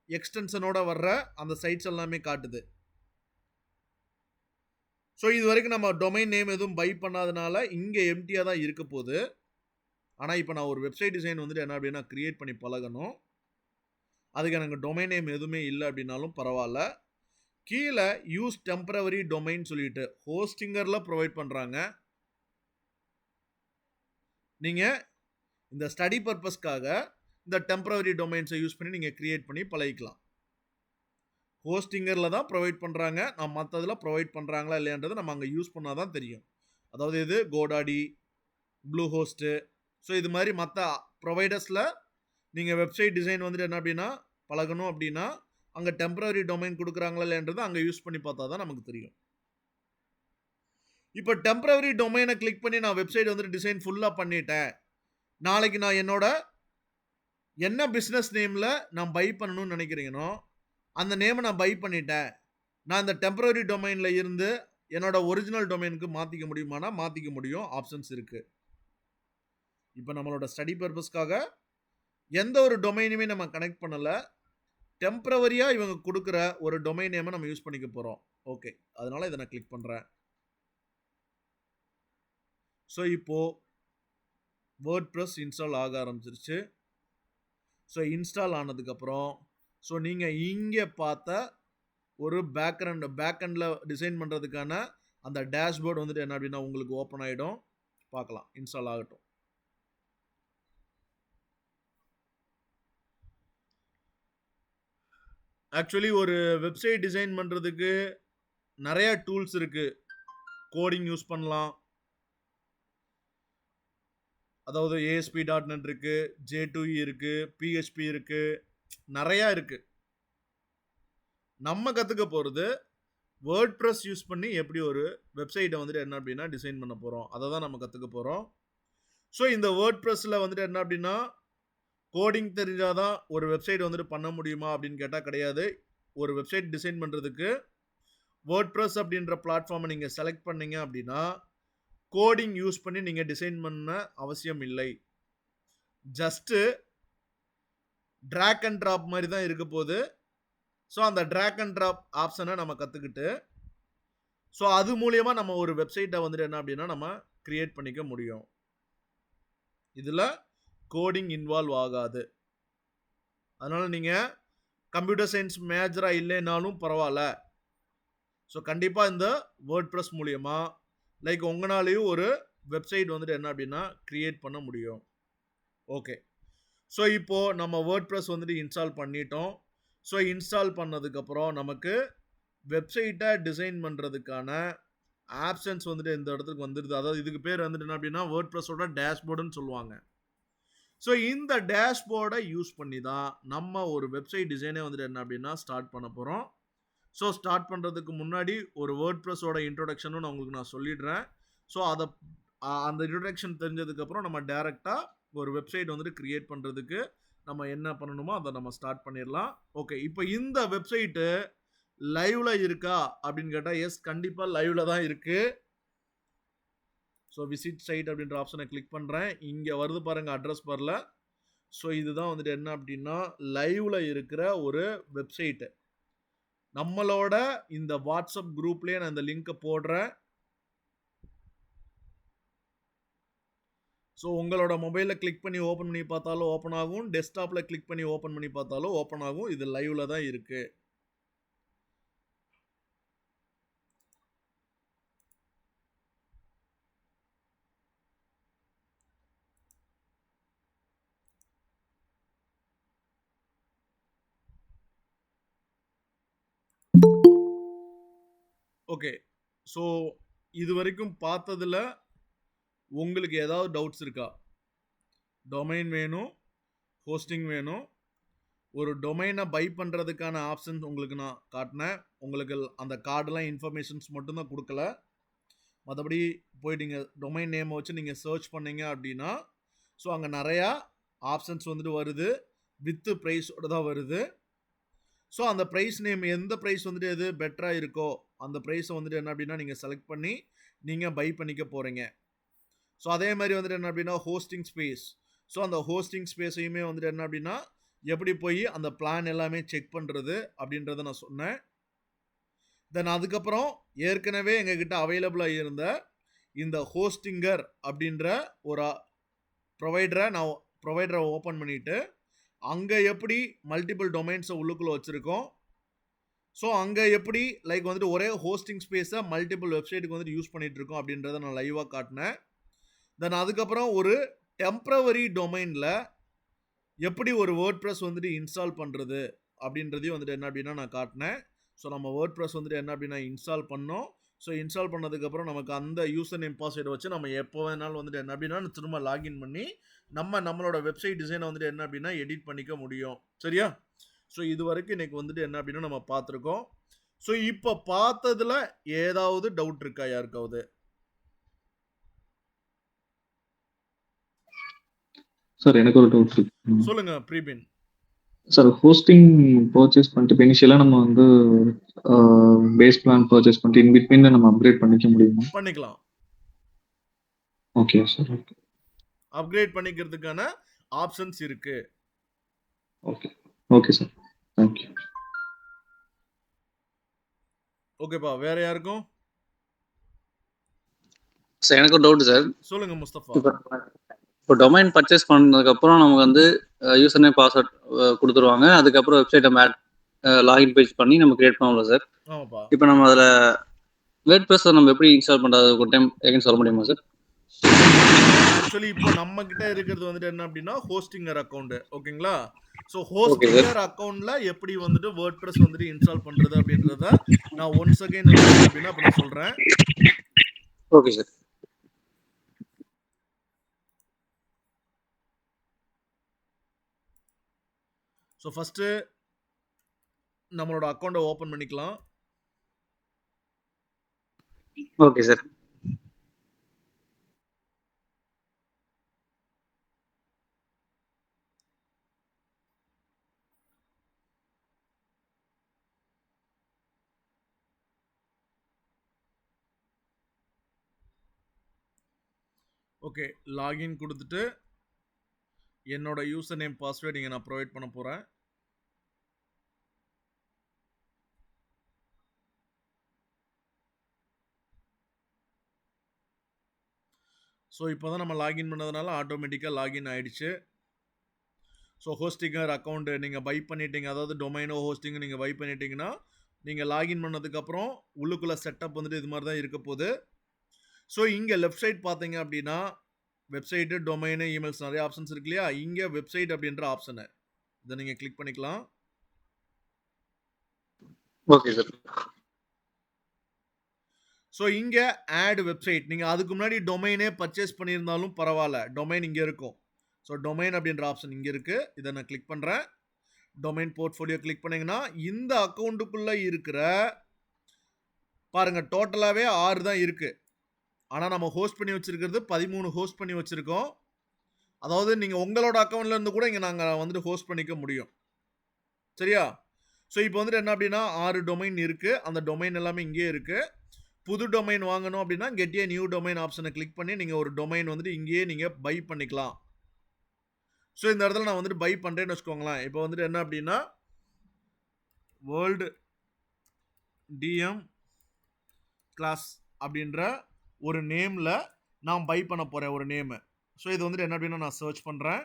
எக்ஸ்டென்ஷனோட வர்ற அந்த சைட்ஸ் எல்லாமே காட்டுது. ஸோ இது வரைக்கும் நம்ம டொமைன் நேம் எதுவும் பை பண்ணாதனால இங்கே எம்டியாக தான் இருக்க போகுது. ஆனால் இப்போ நான் ஒரு வெப்சைட் டிசைன் வந்துட்டு என்ன அப்படின்னா கிரியேட் பண்ணி பழகணும். அதுக்கு எனக்கு டொமைன் நேம் எதுவுமே இல்லை அப்படின்னாலும் பரவாயில்ல. கீழே யூஸ் டெம்பரவரி டொமைன் சொல்லிட்டு ஹோஸ்டிங்கரில் ப்ரொவைட் பண்ணுறாங்க. நீங்கள் இந்த ஸ்டடி பர்பஸ்க்காக இந்த டெம்பரவரி டொமைன்ஸை யூஸ் பண்ணி நீங்கள் கிரியேட் பண்ணி பழகிக்கலாம். ஹோஸ்டிங்கரில் தான் ப்ரொவைட் பண்ணுறாங்க. நான் மற்றதில் ப்ரொவைட் பண்ணுறாங்களா இல்லையான்றது நம்ம அங்கே யூஸ் பண்ணால் தான் தெரியும். அதாவது இது கோடாடி, ப்ளூ ஹோஸ்ட்டு, ஸோ இது மாதிரி மற்ற ப்ரொவைடர்ஸில் நீங்கள் வெப்சைட் டிசைன் வந்துட்டு என்ன அப்படின்னா பழகணும் அப்படின்னா அங்கே டெம்பரரி டொமைன் கொடுக்குறாங்களா இல்லைன்றது அங்கே யூஸ் பண்ணி பார்த்தா தான் நமக்கு தெரியும். இப்போ டெம்பரவரி டொமைனை கிளிக் பண்ணி நான் வெப்சைட் வந்துட்டு டிசைன் ஃபுல்லாக பண்ணிட்டேன். நாளைக்கு நான் என்னோட என்ன பிஸ்னஸ் நேமில் நான் பை பண்ணணும்னு நினைக்கிறீங்கனோ அந்த நேமை நான் பை பண்ணிட்டேன். நான் இந்த டெம்பரவரி டொமைனில் இருந்து என்னோட ஒரிஜினல் டொமைனுக்கு மாற்றிக்க முடியுமானா மாற்றிக்க முடியும். ஆப்ஷன்ஸ் இருக்குது. இப்போ நம்மளோட ஸ்டடி பர்பஸ்க்காக எந்த ஒரு டொமைனுமே நம்ம கனெக்ட் பண்ணலை. டெம்பரவரியாக இவங்க கொடுக்குற ஒரு டொமைன் நேமை நம்ம யூஸ் பண்ணிக்க போகிறோம். ஓகே, அதனால் இதை நான் கிளிக் பண்ணுறேன். ஸோ இப்போது வேர்ட்பிரஸ் இன்ஸ்டால் ஆக ஆரம்பிச்சிருச்சு. ஸோ இன்ஸ்டால் ஆனதுக்கப்புறம் ஸோ நீங்கள் இங்கே பார்த்த ஒரு பேக்கெண்டில் டிசைன் பண்ணுறதுக்கான அந்த டேஷ்போர்டு வந்துட்டு என்ன அப்படின்னா உங்களுக்கு ஓப்பன் ஆகிடும். பார்க்கலாம், இன்ஸ்டால் ஆகட்டும். ஆக்சுவலி ஒரு வெப்சைட் டிசைன் பண்ணுறதுக்கு நிறையா டூல்ஸ் இருக்குது. கோடிங் யூஸ் பண்ணலாம். அதாவது ASP.NET இருக்குது, J2E இருக்குது, PHP இருக்குது, நிறையா இருக்குது. நம்ம கற்றுக்க போகிறது வேர்ட்பிரஸ் யூஸ் பண்ணி எப்படி ஒரு வெப்சைட்டை வந்துட்டு என்ன அப்படின்னா டிசைன் பண்ண போகிறோம். அதை தான் நம்ம கற்றுக்க போகிறோம். ஸோ இந்த வேர்ட்பிரஸில் வந்துட்டு என்ன அப்படின்னா கோடிங் தெரிஞ்சாதான் ஒரு வெப்சைட் வந்துட்டு பண்ண முடியுமா அப்படின்னு கேட்டால் கிடையாது. ஒரு வெப்சைட் டிசைன் பண்ணுறதுக்கு வேர்ட்பிரஸ் அப்படின்ற பிளாட்ஃபார்மை நீங்கள் செலக்ட் பண்ணீங்க அப்படின்னா கோடிங் யூஸ் பண்ணி நீங்கள் டிசைன் பண்ண அவசியம் இல்லை. ஜஸ்ட்டு ட்ராக் அண்ட் ட்ராப் மாதிரி தான் இருக்க போகுது. ஸோ அந்த ட்ராக் அண்ட் ட்ராப் ஆப்ஷனை நம்ம கற்றுக்கிட்டு ஸோ அது மூலியமாக நம்ம ஒரு வெப்சைட்டை வந்துட்டு என்ன அப்படின்னா நம்ம க்ரியேட் பண்ணிக்க முடியும். இதில் கோடிங் இன்வால்வ் ஆகாது. அதனால் நீங்கள் கம்ப்யூட்டர் சயின்ஸ் மேஜராக இல்லைனாலும் பரவாயில்ல. ஸோ கண்டிப்பாக இந்த வேர்ட்பிரஸ் மூலியமாக லைக் உங்களாலேயும் ஒரு வெப்சைட் வந்துட்டு என்ன அப்படின்னா க்ரியேட் பண்ண முடியும். ஓகே, ஸோ இப்போது நம்ம வேர்ட்பிரஸ் வந்துட்டு இன்ஸ்டால் பண்ணிட்டோம். ஸோ இன்ஸ்டால் பண்ணதுக்கப்புறம் நமக்கு வெப்சைட்டை டிசைன் பண்ணுறதுக்கான ஆப்ஷன்ஸ் வந்துட்டு இந்த இடத்துக்கு வந்துடுது. அதாவது இதுக்கு பேர் வந்துட்டு என்ன அப்படின்னா வேர்ட்பிரஸோட டேஷ்போர்டுன்னு சொல்லுவாங்க. ஸோ இந்த டேஷ்போர்டை யூஸ் பண்ணி தான் நம்ம ஒரு வெப்சைட் டிசைனே வந்துட்டு என்ன அப்படின்னா ஸ்டார்ட் பண்ண போகிறோம். ஸோ ஸ்டார்ட் பண்ணுறதுக்கு முன்னாடி ஒரு வேர்ட்பிரஸோட இன்ட்ரொடக்ஷனும் நான் உங்களுக்கு நான் சொல்லிடுறேன். ஸோ அந்த இன்ட்ரொடக்ஷன் தெரிஞ்சதுக்கப்புறம் நம்ம டேரெக்டாக ஒரு வெப்சைட் வந்துட்டு க்ரியேட் பண்ணுறதுக்கு நம்ம என்ன பண்ணணுமோ அதை நம்ம ஸ்டார்ட் பண்ணிடலாம். ஓகே, இப்போ இந்த வெப்சைட்டு லைவில் இருக்கா அப்படின்னு கேட்டால் எஸ், கண்டிப்பாக லைவில் தான் இருக்குது. ஸோ விசிட் சைட் அப்படின்ற ஆப்ஷனை கிளிக் பண்ணுறேன். இங்கே வருது பாருங்கள் அட்ரஸ் பாரில். ஸோ இதுதான் வந்துட்டு என்ன அப்படின்னா லைவில் இருக்கிற ஒரு வெப்சைட்டு. நம்மளோட இந்த வாட்ஸ்அப் குரூப்லேயே நான் இந்த லிங்க்கை போடுறேன். ஸோ உங்களோட மொபைலில் கிளிக் பண்ணி ஓப்பன் பண்ணி பார்த்தாலும் ஓப்பன் ஆகும், டெஸ்க்டாப்பில் கிளிக் பண்ணி ஓப்பன் பண்ணி பார்த்தாலும் ஓப்பன் ஆகும். இது லைவில் தான் இருக்குது. ஓகே, ஸோ இது வரைக்கும் பார்த்ததில் உங்களுக்கு ஏதாவது டவுட்ஸ் இருக்கா? டொமைன் வேணும், ஹோஸ்டிங் வேணும், ஒரு டொமைனை பை பண்ணுறதுக்கான ஆப்ஷன்ஸ் உங்களுக்கு நான் காட்டினேன். உங்களுக்கு அந்த கார்டெலாம் இன்ஃபர்மேஷன்ஸ் மட்டும்தான் கொடுக்கல. மற்றபடி போயிட்டு நீங்கள் டொமைன் நேமை வச்சு நீங்கள் சர்ச் பண்ணீங்க அப்படின்னா ஸோ அங்கே நிறையா ஆப்ஷன்ஸ் வந்துட்டு வருது. வித்து ப்ரைஸோடு தான் வருது. ஸோ அந்த ப்ரைஸ் நேம் எந்த ப்ரைஸ் வந்துட்டு எது பெட்டராக இருக்கோ அந்த ப்ரைஸை வந்துட்டு என்ன அப்படின்னா நீங்கள் செலக்ட் பண்ணி நீங்கள் பை பண்ணிக்க போகிறீங்க. ஸோ அதே மாதிரி வந்துட்டு என்ன அப்படின்னா ஹோஸ்டிங் ஸ்பேஸ். ஸோ அந்த ஹோஸ்டிங் ஸ்பேஸையுமே வந்துட்டு என்ன அப்படின்னா எப்படி போய் அந்த பிளான் எல்லாமே செக் பண்ணுறது அப்படின்றத நான் சொன்னேன். தென் அதுக்கப்புறம் ஏற்கனவே எங்ககிட்ட அவைலபிளாக இருந்த இந்த ஹோஸ்டிங்கர் அப்படின்ற ஒரு ப்ரொவைடரை ஓப்பன் பண்ணிவிட்டு அங்கே எப்படி மல்டிபிள் டொமைன்ஸை உள்ளுக்குள்ளே வச்சுருக்கோம். ஸோ அங்கே எப்படி லைக் வந்துட்டு ஒரே ஹோஸ்டிங் ஸ்பேஸை மல்டிபிள் வெப்சைட்டுக்கு வந்துட்டு யூஸ் பண்ணிகிட்ருக்கோம் அப்படின்றத நான் லைவாக காட்டினேன். தென் அதுக்கப்புறம் ஒரு டெம்ப்ரவரி டொமைனில் எப்படி ஒரு வேர்ட்பிரஸ் வந்துட்டு இன்ஸ்டால் பண்ணுறது அப்படின்றதையும் வந்துட்டு என்ன அப்படின்னா நான் காட்டினேன். ஸோ நம்ம வேர்ட்பிரஸ் வந்துட்டு என்ன அப்படின்னா இன்ஸ்டால் பண்ணோம். ஸோ இன்ஸ்டால் பண்ணதுக்கப்புறம் நமக்கு அந்த யூசர் நேம் பாஸ்வேர்டை வச்சு நம்ம எப்போ வேணாலும் வந்துட்டு என்ன அப்படின்னா திரும்ப லாகின் பண்ணி நம்மளோட வெப்சைட் டிசைனை வந்துட்டு என்ன அப்படின்னா எடிட் பண்ணிக்க முடியும். சரியா? ஸோ இது வரைக்கும் இன்றைக்கி வந்துட்டு என்ன அப்படின்னா நம்ம பார்த்துருக்கோம். ஸோ இப்போ பார்த்ததில் ஏதாவது டவுட் இருக்கா யாருக்காவது? சார் எனக்கு ஒரு டவுட் இருக்கு. சொல்லுங்க பிரீபின். சார் ஹோஸ்டிங் பர்ச்சேஸ் பண்ணிட்டு இப்போ இனிஷியலாக நம்ம வந்து பேஸ் பிளான் பர்ச்சேஸ் பண்ணிட்டு இன் பிட்வீனில் நம்ம அப்கிரேட் பண்ணிக்க முடியுமா? பண்ணிக்கலாம். Okay sir. ஓகே அப்கிரேட் பண்ணிக்கிறதுக்கான ஆப்ஷன்ஸ் இருக்கு. Okay okay sir. தேங்க்யூ. ஓகேப்பா, வேற யாருக்கும்? சார் எனக்கு ஒரு டவுட் சார். சொல்லுங்க முஸ்தபா. இப்போ டொமைன் பர்ச்சேஸ் பண்ணதுக்கப்புறம் நமக்கு வந்து யூசர் நேம் பாஸ்வேர்ட் கொடுத்துருவாங்க. அதுக்கப்புறம் வெப்சைட் நம்ம லாகின் பேஜ் பண்ணி நம்ம கிரியேட் பண்ணுவோம்ல சார். ஆமாப்பா. இப்போ நம்ம அதில் வேர்ட்பிரஸ் நம்ம எப்படி இன்ஸ்டால் பண்ணுறது ஒரு டைம் எகைன் சொல்ல முடியுமா சார்? ஆக்சுவலி இப்போ நம்ம கிட்ட இருக்கிறது வந்துட்டு என்ன அப்படின்னா ஹோஸ்டிங்கர் அக்கௌண்ட். ஓகேங்களா? ஸோ ஹோஸ்டிங்கர் அக்கௌண்ட்ல எப்படி வந்துட்டு வேர்ட்பிரஸ் வந்துட்டு இன்ஸ்டால் பண்றது அப்படின்றத நான் ஒன்ஸ் அகைன் அப்படின்னா இப்போ நான் சொல்றேன். Okay sir. ஸோ ஃபஸ்ட்டு நம்மளோட அக்கௌண்ட்டை ஓப்பன் பண்ணிக்கலாம். Okay sir. ஓகே, லாகின் கொடுத்துட்டு என்னோட யூசர் நேம் பாஸ்வேர்டு இங்கே நான் ப்ரொவைட் பண்ண போகிறேன். ஸோ இப்போ தான் நம்ம லாகின் பண்ணதுனால ஆட்டோமேட்டிக்காக லாகின் ஆகிடுச்சு. ஸோ ஹோஸ்டிங்கர் அக்கௌண்ட்டு நீங்கள் பை பண்ணிட்டீங்க, அதாவது டொமைனோ ஹோஸ்டிங் நீங்கள் பை பண்ணிட்டீங்கன்னா நீங்கள் லாகின் பண்ணதுக்கப்புறம் உள்ளுக்குள்ளே செட்டப் வந்துட்டு இது மாதிரி தான் இருக்க போகுது. ஸோ இங்கே லெஃப்ட் சைட் பார்த்தீங்க அப்படின்னா வெப்சைட்டு, டொமைனு, இமெயில்ஸ் நிறைய ஆப்ஷன்ஸ் இருக்கு இல்லையா? இங்கே வெப்சைட் அப்படின்ற ஆப்ஷனு இதை நீங்கள் கிளிக் பண்ணிக்கலாம். Okay sir. ஸோ இங்கே ஆட் வெப்சைட், நீங்கள் அதுக்கு முன்னாடி டொமைனே பர்ச்சேஸ் பண்ணியிருந்தாலும் பரவாயில்ல, டொமைன் இங்கே இருக்கும். ஸோ டொமைன் அப்படின்ற ஆப்ஷன் இங்கே இருக்குது. இதை நான் கிளிக் பண்ணுறேன். டொமைன் போர்ட்ஃபோலியோ கிளிக் பண்ணிங்கன்னா இந்த அக்கௌண்ட்டுக்குள்ளே இருக்கிற பாருங்கள் டோட்டலாகவே 6 தான் இருக்குது. ஆனால் நம்ம ஹோஸ்ட் பண்ணி வச்சுருக்கிறது 13 ஹோஸ்ட் பண்ணி வச்சுருக்கோம். அதாவது நீங்கள் உங்களோட அக்கௌண்ட்லேருந்து கூட இங்கே நாங்கள் வந்துட்டு ஹோஸ்ட் பண்ணிக்க முடியும். சரியா? ஸோ இப்போ வந்துட்டு என்ன அப்படின்னா 6 டொமைன் இருக்குது. அந்த டொமைன் எல்லாமே இங்கேயே இருக்குது. புது டொமைன் வாங்கணும் அப்படின்னா கெட் ஏ நியூ டொமைன் ஆப்ஷனை கிளிக் பண்ணி நீங்கள் ஒரு டொமைன் வந்துட்டு இங்கேயே நீங்கள் பை பண்ணிக்கலாம். ஸோ இந்த இடத்துல நான் வந்துட்டு பை பண்ணுறேன்னு வச்சுக்கோங்களேன். இப்போ வந்துட்டு என்ன அப்படின்னா வேர்ல்டு டிஎம் கிளாஸ் அப்படின்ற ஒரு நேமில் நான் பை பண்ண போகிறேன் ஒரு நேமு. ஸோ இது வந்துட்டு என்ன அப்படின்னா நான் சர்ச் பண்ணுறேன்.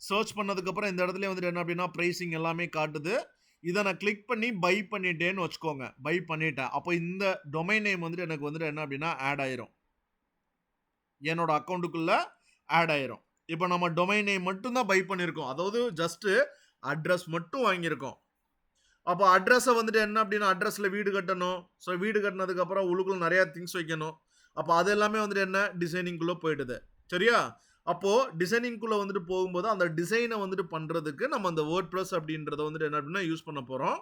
சர்ச் பண்ணதுக்கப்புறம் இந்த இடத்துல வந்துட்டு என்ன அப்படின்னா ப்ரைஸிங் எல்லாமே காட்டுது. இதை நான் கிளிக் பண்ணி பை பண்ணிட்டேன்னு வச்சுக்கோங்க. பை பண்ணிட்டேன். அப்போ இந்த டொமைன் நேம் வந்துட்டு எனக்கு வந்துட்டு என்ன அப்படின்னா ஆட் ஆயிரும், என்னோட அக்கௌண்ட்டுக்குள்ளே ஆட் ஆயிரும். இப்போ நம்ம டொமைன் நேம் மட்டும்தான் பை பண்ணியிருக்கோம், அதாவது ஜஸ்ட்டு அட்ரஸ் மட்டும் வாங்கியிருக்கோம். அப்போ அட்ரஸை வந்துட்டு என்ன அப்படின்னா அட்ரஸில் வீடு கட்டணும். ஸோ வீடு கட்டினதுக்கப்புறம் உள்ளுக்குள்ள நிறையா திங்ஸ் வைக்கணும். அப்போ அது எல்லாமே வந்துட்டு என்ன டிசைனிங்குள்ளே போயிடுது. சரியா? அப்போது டிசைனிங்குள்ளே வந்துட்டு போகும்போது அந்த டிசைனை வந்துட்டு பண்ணுறதுக்கு நம்ம அந்த வேர்ட்பிரஸ் அப்படின்றத வந்துட்டு என்ன அப்படின்னா யூஸ் பண்ண போகிறோம்.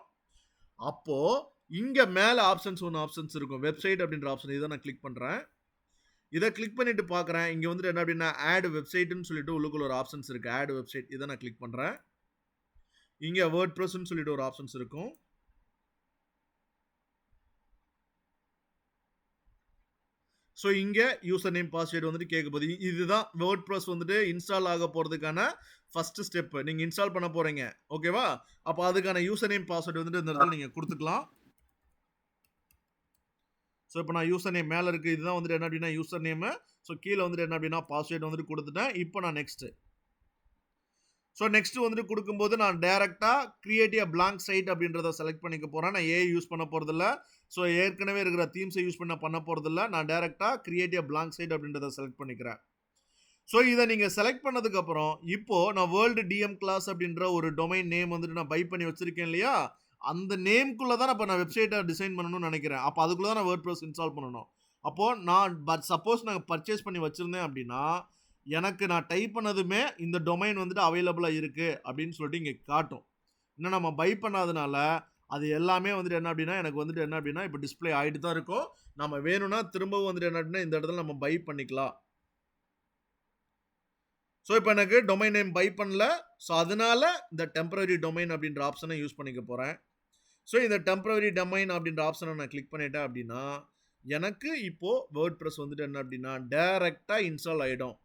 அப்போது இங்கே மேலே ஒன்று ஆப்ஷன்ஸ் இருக்கும், வெப்சைட் அப்படின்ற ஆப்ஷன். இதை நான் கிளிக் பண்ணுறேன். இதை கிளிக் பண்ணிட்டு பார்க்குறேன். இங்கே வந்துட்டு என்ன அப்படின்னா ஆட் வெப்சைட்டுன்னு சொல்லிட்டு உள்ளுக்குள்ள ஒரு ஆப்ஷன்ஸ் இருக்குது, ஆட் வெப்சைட். இதை நான் கிளிக் பண்ணுறேன். இங்கே வேர்ட்பிரஸ்ன்னு சொல்லிட்டு ஒரு ஆப்ஷன்ஸ் இருக்கும். ஸோ இங்கே யூசர் நேம் பாஸ்வேர்டு வந்துட்டு கேட்க போகுது. இதுதான் வேர்ட்பிரஸ் வந்துட்டு இன்ஸ்டால் ஆக போகிறதுக்கான ஃபஸ்ட்டு ஸ்டெப்பு. நீங்கள் இன்ஸ்டால் பண்ண போகிறீங்க, ஓகேவா? அப்போ அதுக்கான யூசர் நேம் பாஸ்வேர்டு வந்துட்டு இந்த இடத்துல நீங்கள் கொடுத்துக்கலாம். ஸோ இப்போ நான் யூசர் நேம் மேலே இருக்குது, இதுதான் வந்துட்டு என்ன அப்படின்னா யூசர் நேமு. ஸோ கீழே வந்துட்டு என்ன அப்படின்னா பாஸ்வேர்டு வந்துட்டு கொடுத்துட்டேன். இப்போ நான் நெக்ஸ்ட்டு. ஸோ நெக்ஸ்ட் வந்துட்டு கொடுக்கும்போது நான் டேரெக்டாக கிரியேட் எ பிளாங்க் சைட் அப்படின்றத செலக்ட் பண்ணிக்க போகிறேன். நான் ஏஐ யூஸ் பண்ண போகிறதில்ல. ஸோ ஏற்கனவே இருக்கிற தீம்ஸை யூஸ் பண்ண போகிறதில்ல. நான் டேரெக்டாக கிரியேட் எ பிளாங்க் சைட் அப்படின்றத செலக்ட் பண்ணிக்கிறேன். ஸோ இதை நீங்கள் செலக்ட் பண்ணதுக்கப்புறம் இப்போது நான் வேர்ல்டு டிஎம் கிளாஸ் அப்படின்ற ஒரு டொமைன் நேம் வந்துட்டு நான் பை பண்ணி வச்சுருக்கேன் இல்லையா? அந்த நேம்குள்ளே தான் இப்போ நான் வெப்சைட்டை டிசைன் பண்ணணும்னு நினைக்கிறேன். அப்போ அதுக்குள்ளே தான் நான் வேர்ட்பிரஸ் இன்ஸ்டால் பண்ணணும். அப்போது நான் சப்போஸ் நான் பர்ச்சேஸ் பண்ணி வச்சுருந்தேன் அப்படின்னா எனக்கு நான் டைப் பண்ணதுமே இந்த டொமைன் வந்துட்டு அவைலபிளாக இருக்குது அப்படின்னு சொல்லிட்டு இங்கே காட்டும். இன்னும் நம்ம பை பண்ணாதனால அது எல்லாமே வந்துட்டு என்ன அப்படின்னா எனக்கு வந்துட்டு என்ன அப்படின்னா இப்போ டிஸ்பிளே ஆகிட்டு தான் இருக்கும். நம்ம வேணும்னா திரும்பவும் வந்துட்டு என்ன அப்படின்னா இந்த இடத்துல நம்ம பை பண்ணிக்கலாம். ஸோ இப்போ எனக்கு டொமைன் நேம் பை பண்ணல. ஸோ அதனால இந்த டெம்பரரி டொமைன் அப்படின்ற ஆப்ஷனை யூஸ் பண்ணிக்க போகிறேன். ஸோ இந்த டெம்பரரி டொமைன் அப்படின்ற ஆப்ஷனை நான் கிளிக் பண்ணிட்டேன் அப்படின்னா எனக்கு இப்போது வேர்ட் ப்ரெஸ் வந்துட்டு என்ன அப்படின்னா டைரெக்டாக இன்ஸ்டால் ஆகிடும்.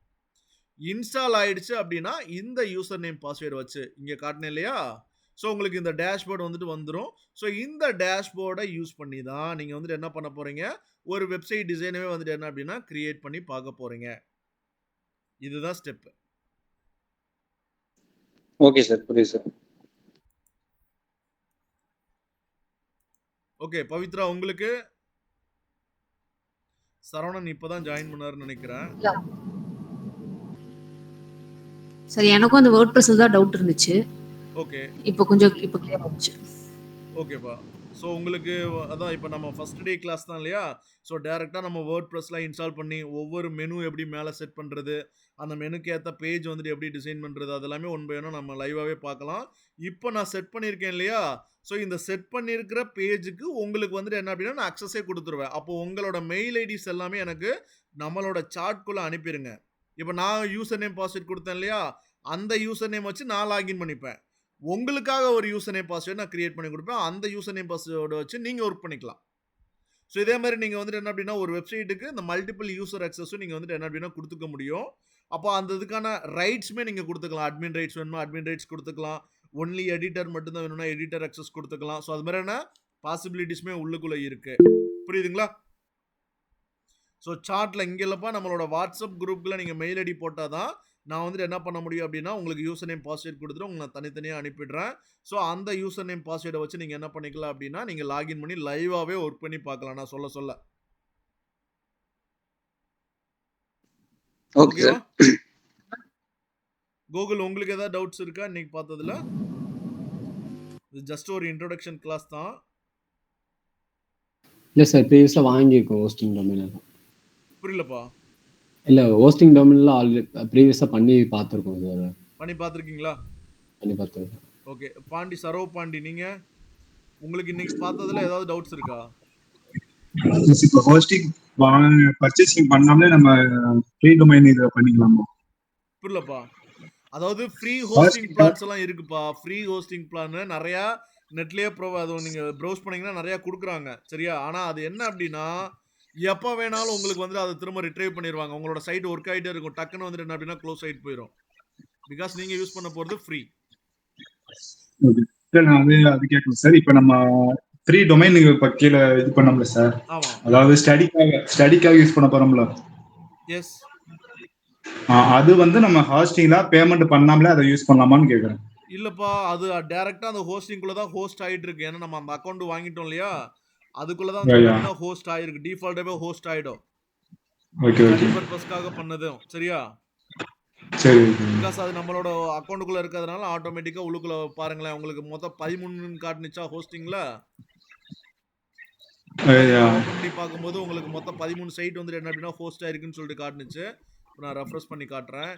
இன்ஸ்டால் ஆயிடுச்சு அப்படின்னா இந்த யூசர் நேம் பாஸ்வேர்டு வச்சு இங்கே காட்டினேன் இல்லையா? ஸோ உங்களுக்கு இந்த டேஷ்போர்டு வந்துட்டு வந்துடும். ஸோ இந்த டேஷ்போர்டை யூஸ் பண்ணி தான் நீங்கள் வந்துட்டு என்ன பண்ண போகிறீங்க, ஒரு வெப்சைட் டிசைனவே வந்துட்டு என்ன அப்படின்னா கிரியேட் பண்ணி பார்க்க போகிறீங்க. இதுதான் ஸ்டெப்பு. ஓகே சார், புரியுது சார். ஓகே பவித்ரா, உங்களுக்கு சரவணன் இப்பதான் ஜாயின் பண்ணாருன்னு நினைக்கிறேன். சரி, எனக்கும் அந்த வேர்ட் ப்ரெஸ்ல தான் டவுட் இருந்துச்சு. ஓகே இப்போ கிளியர் ஆச்சு. ஓகேப்பா. ஸோ உங்களுக்கு அதான் இப்போ நம்ம ஃபர்ஸ்ட் டே கிளாஸ் தான் இல்லையா? ஸோ டேரெக்டாக நம்ம வேர்ட் ப்ரெஸ்லாம் இன்ஸ்டால் பண்ணி ஒவ்வொரு மெனு எப்படி மேலே செட் பண்ணுறது, அந்த மெனுக்கு ஏற்ற பேஜ் வந்துட்டு எப்படி டிசைன் பண்ணுறது, அதெல்லாமே ஒன் பை ஒன்னாக நம்ம லைவாகவே பார்க்கலாம். இப்போ நான் செட் பண்ணியிருக்கேன் இல்லையா? ஸோ இந்த செட் பண்ணியிருக்கிற பேஜுக்கு உங்களுக்கு வந்துட்டு என்ன அப்படின்னா நான் அக்சஸே கொடுத்துருவேன். அப்போ உங்களோட மெயில் ஐடிஸ் எல்லாமே எனக்கு நம்மளோட சார்ட்குள்ளே அனுப்பிடுங்க. இப்போ நான் யூசர் நேம் பாஸ்வேர்ட் கொடுத்தேன் இல்லையா? அந்த யூசர் நேம் வச்சு நான் லாகின் பண்ணிப்பேன். உங்களுக்காக ஒரு யூசர் நேம் பாஸ்வேர்டு நான் கிரியேட் பண்ணி கொடுப்பேன். அந்த யூசர் நேம் பாஸ்வேர்டை வச்சு நீங்கள் ஒர்க் பண்ணிக்கலாம். ஸோ இதே மாதிரி நீங்கள் வந்துட்டு என்ன அப்படின்னா ஒரு வெப்சைட்டுக்கு இந்த மல்டிபிள் யூசர் அக்சஸும் நீங்கள் வந்துட்டு என்ன அப்படின்னா கொடுத்துக்க முடியும். அப்போ அந்த இதுக்கான ரைட்ஸுமே நீங்கள் கொடுத்துக்கலாம். அட்மின் ரைட்ஸ் வேணுமா அட்மின் ரைட்ஸ் கொடுத்துக்கலாம். ஒன்லி எடிட்டர் மட்டும்தான் வேணும்னா எடிட்டர் அக்சஸ் கொடுத்துக்கலாம். ஸோ அது மாதிரியான பாசிபிலிட்டிஸுமே உள்ளுக்குள்ளே இருக்குது. புரியுதுங்களா? ஸோ சார்ட்டில் இங்கே இல்லைப்பா, நம்மளோட வாட்ஸ்அப் குரூப்பில் நீங்கள் மெயில் ஐடி போட்டால் தான் நான் வந்துட்டு என்ன பண்ண முடியும் அப்படின்னா உங்களுக்கு யூசர் நேம் பாஸ்வேர்ட் கொடுத்துட்டு உங்களுக்கு நான் தனித்தனியாக அனுப்பிடுறேன். ஸோ அந்த யூசர் நேம் பாஸ்வேர்டை வச்சு நீங்கள் என்ன பண்ணிக்கலாம் அப்படின்னா நீங்கள் லாகின் பண்ணி லைவாகவே ஒர்க் பண்ணி பார்க்கலாம் நான் சொல்ல. ஓகே கூகுள், உங்களுக்கு ஏதாவது டவுட்ஸ் இருக்கா இன்னைக்கு பார்த்ததுல? இது ஜஸ்ட் ஒரு இன்ட்ரோடக்ஷன் கிளாஸ் தான். இல்லை சார், ப்ரீவியஸாக வாங்கியிருக்கோம் ஹோஸ்டிங் டொமைன். புரியலப்பா. இல்லை, ஹோஸ்டிங் டொமைனில் ஆல்ரெடி ப்ரீவியஸாக பண்ணி பார்த்துருக்கோம் சார். பண்ணி பார்த்துருக்கீங்களா? பண்ணி பார்த்துருக்கோம். ஓகே பாண்டி, சரோ பாண்டி, நீங்கள் உங்களுக்கு இன்னைக்கு பார்த்ததுல ஏதாவது டவுட்ஸ் இருக்கா? இப்போ ஹோஸ்டிங் பர்ச்சேசிங் பண்ணாமலே நம்ம ஃப்ரீ டொமைன் இதை பண்ணிக்கலாமா? புரியலப்பா. அதாவது ஃப்ரீ ஹோஸ்டிங் பிளான்ஸ் எல்லாம் இருக்குப்பா. ஃப்ரீ ஹோஸ்டிங் பிளான் நிறையா நெட்லேயே அது நீங்கள் ப்ரௌஸ் பண்ணிங்கன்னா நிறையா கொடுக்குறாங்க சரியா? ஆனால் அது என்ன அப்படின்னா எப்போ வேணாலும் உங்களுக்கு வந்துட்டு அதை திரும்ப ரிட்ரைவ் பண்ணிடுவாங்க. உங்களோட சைட் ஒர்க் ஆகிட்டே இருக்கும். டக்குன்னு வந்துட்டு என்ன அப்படின்னா க்ளோஸ் ஆகிட்டு போயிடும். பிகாஸ் நீங்கள் யூஸ் பண்ண போகிறது ஃப்ரீ. நான் அது கேட்கணும் சார். இப்போ நம்ம ஃப்ரீ டொமைன் இப்போ கீழே இது பண்ணோம்ல சார். ஆமாம், அதாவது ஸ்டடிக்காக யூஸ் பண்ண போகிறோம்ல. எஸ். அது வந்து நம்ம ஹாஸ்டிங்ல பேமெண்ட் பண்ணாமலே அதை யூஸ் பண்ணலாமான்னு கேட்குறேன். இல்லைப்பா, அது டேரெக்டாக அந்த ஹோஸ்டிங்குள்ளே தான் ஹோஸ்ட் ஆகிட்டு இருக்கு. ஏன்னா நம்ம அந்த அக்கௌண்ட் வாங்கிட்டோம் இல்லையா? அதுக்குள்ளே தான் ஹோஸ்ட் ஆகிருக்கு. டிஃபால்ட்டாகவே ஹோஸ்ட் ஆகிடும். ஓகே பர்பஸ்க்காக பண்ணதும் சரியா? சரி. பிகாஸ் அது நம்மளோட அக்கௌண்ட்டுக்குள்ளே இருக்கிறதுனால ஆட்டோமேட்டிக்காக உள்ளுக்குள்ளே பாருங்களேன், உங்களுக்கு மொத்தம் 13 காட்டுனுச்சா ஹோஸ்டிங்கில். ஓப்பன் பண்ணி பார்க்கும்போது உங்களுக்கு மொத்தம் 13 சைட் வந்துட்டு என்ன அப்படின்னா ஹோஸ்ட் ஆயிருக்குன்னு சொல்லிட்டு காட்டுனுச்சு. நான் ரெஃப்ரெஷ் பண்ணி காட்டுறேன்.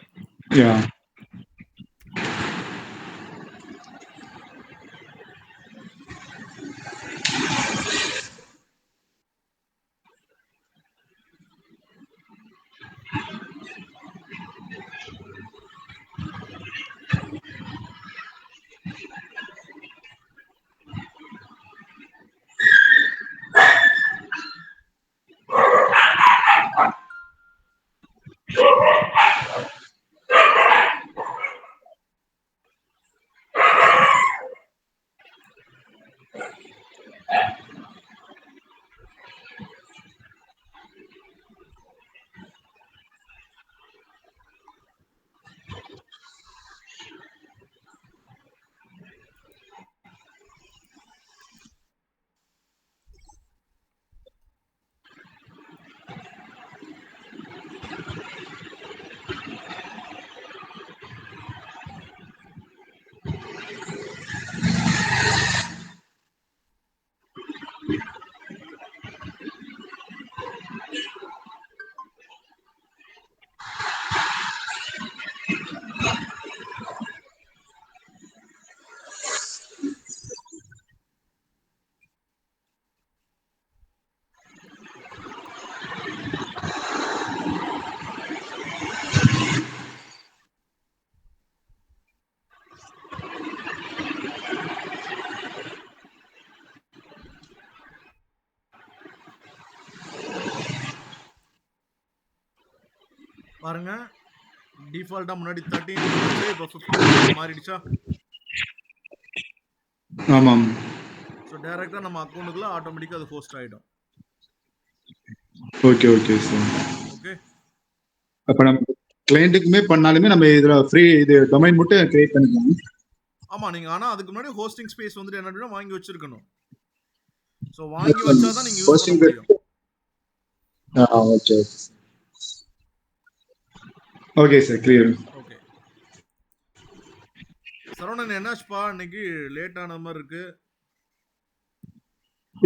பாருங்க டிஃபால்ட்டா முன்னாடி 13 இருந்துச்சு, இப்போ 15 மாறிடுச்சா? ஆமாம். ஸோ டைரக்டா நம்ம அக்கௌண்ட்டுக்குள்ள ஆட்டோமேட்டிக்கா அது ஹோஸ்ட் ஆயிடும். Okay, okay sir. ஓகே. அப்ப நம்ம கிளையண்ட்டுக்குமே பண்ணாலுமே நம்ம இதுல ஃப்ரீ இது டொமைன் மட்டும் கிரியேட் பண்ணிக்கலாம். ஆமா, நீங்க ஆனா அதுக்கு முன்னாடி ஹோஸ்டிங் ஸ்பேஸ் வந்துட்டு என்ன அப்படின்னா வாங்கி வச்சிருக்கணும். ஸோ வாங்கி வச்சாதான் நீங்க யூஸ் பண்ண ஹோஸ்டிங் முடியும். Okay. Okay sir, clear. Okay. Saravanan என்னாச்சுப்பா இன்னைக்கு லேட் ஆன மாதிரி இருக்கு?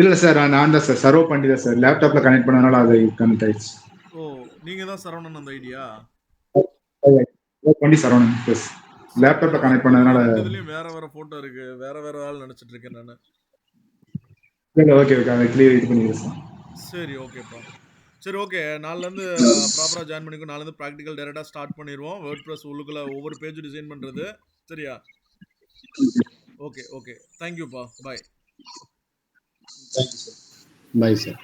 இல்ல சார், நான் தான் சார் சர்வ் பண்ணிட்டேன் சார். லேப்டாப்ல கனெக்ட் பண்ணனால அது கனெக்ட் ஆயிடுச்சு. ஓ, நீங்க தான் சரவணன் அந்த ஐடியா? பண்ணி சரவணன் ப்ளஸ் லேப்டாப்ல கனெக்ட் பண்ணதுனால. இதுலயும் வேற வேற போட்டோ இருக்கு, வேற வேற ஆள் நினைச்சிட்டு இருக்கேன் நானு. ஓகே, ஓகே, அதை கிளியர் இது பண்ணிடுறேன் சார். சரி, ஓகேப்பா. சரி, ஓகே. நாளிலேருந்து ப்ராப்பராக ஜாயின் பண்ணிக்கோ. நாளிலேருந்து ப்ராக்டிக்கல் டேரெக்டாக ஸ்டார்ட் பண்ணிடுவோம். வேர்ட் ப்ரெஸ் உள்ளுக்குள்ள ஒவ்வொரு பேஜ் டிசைன் பண்ணுறது. சரியா? Okay, okay. தேங்க்யூப்பா. பாய். Bye sir.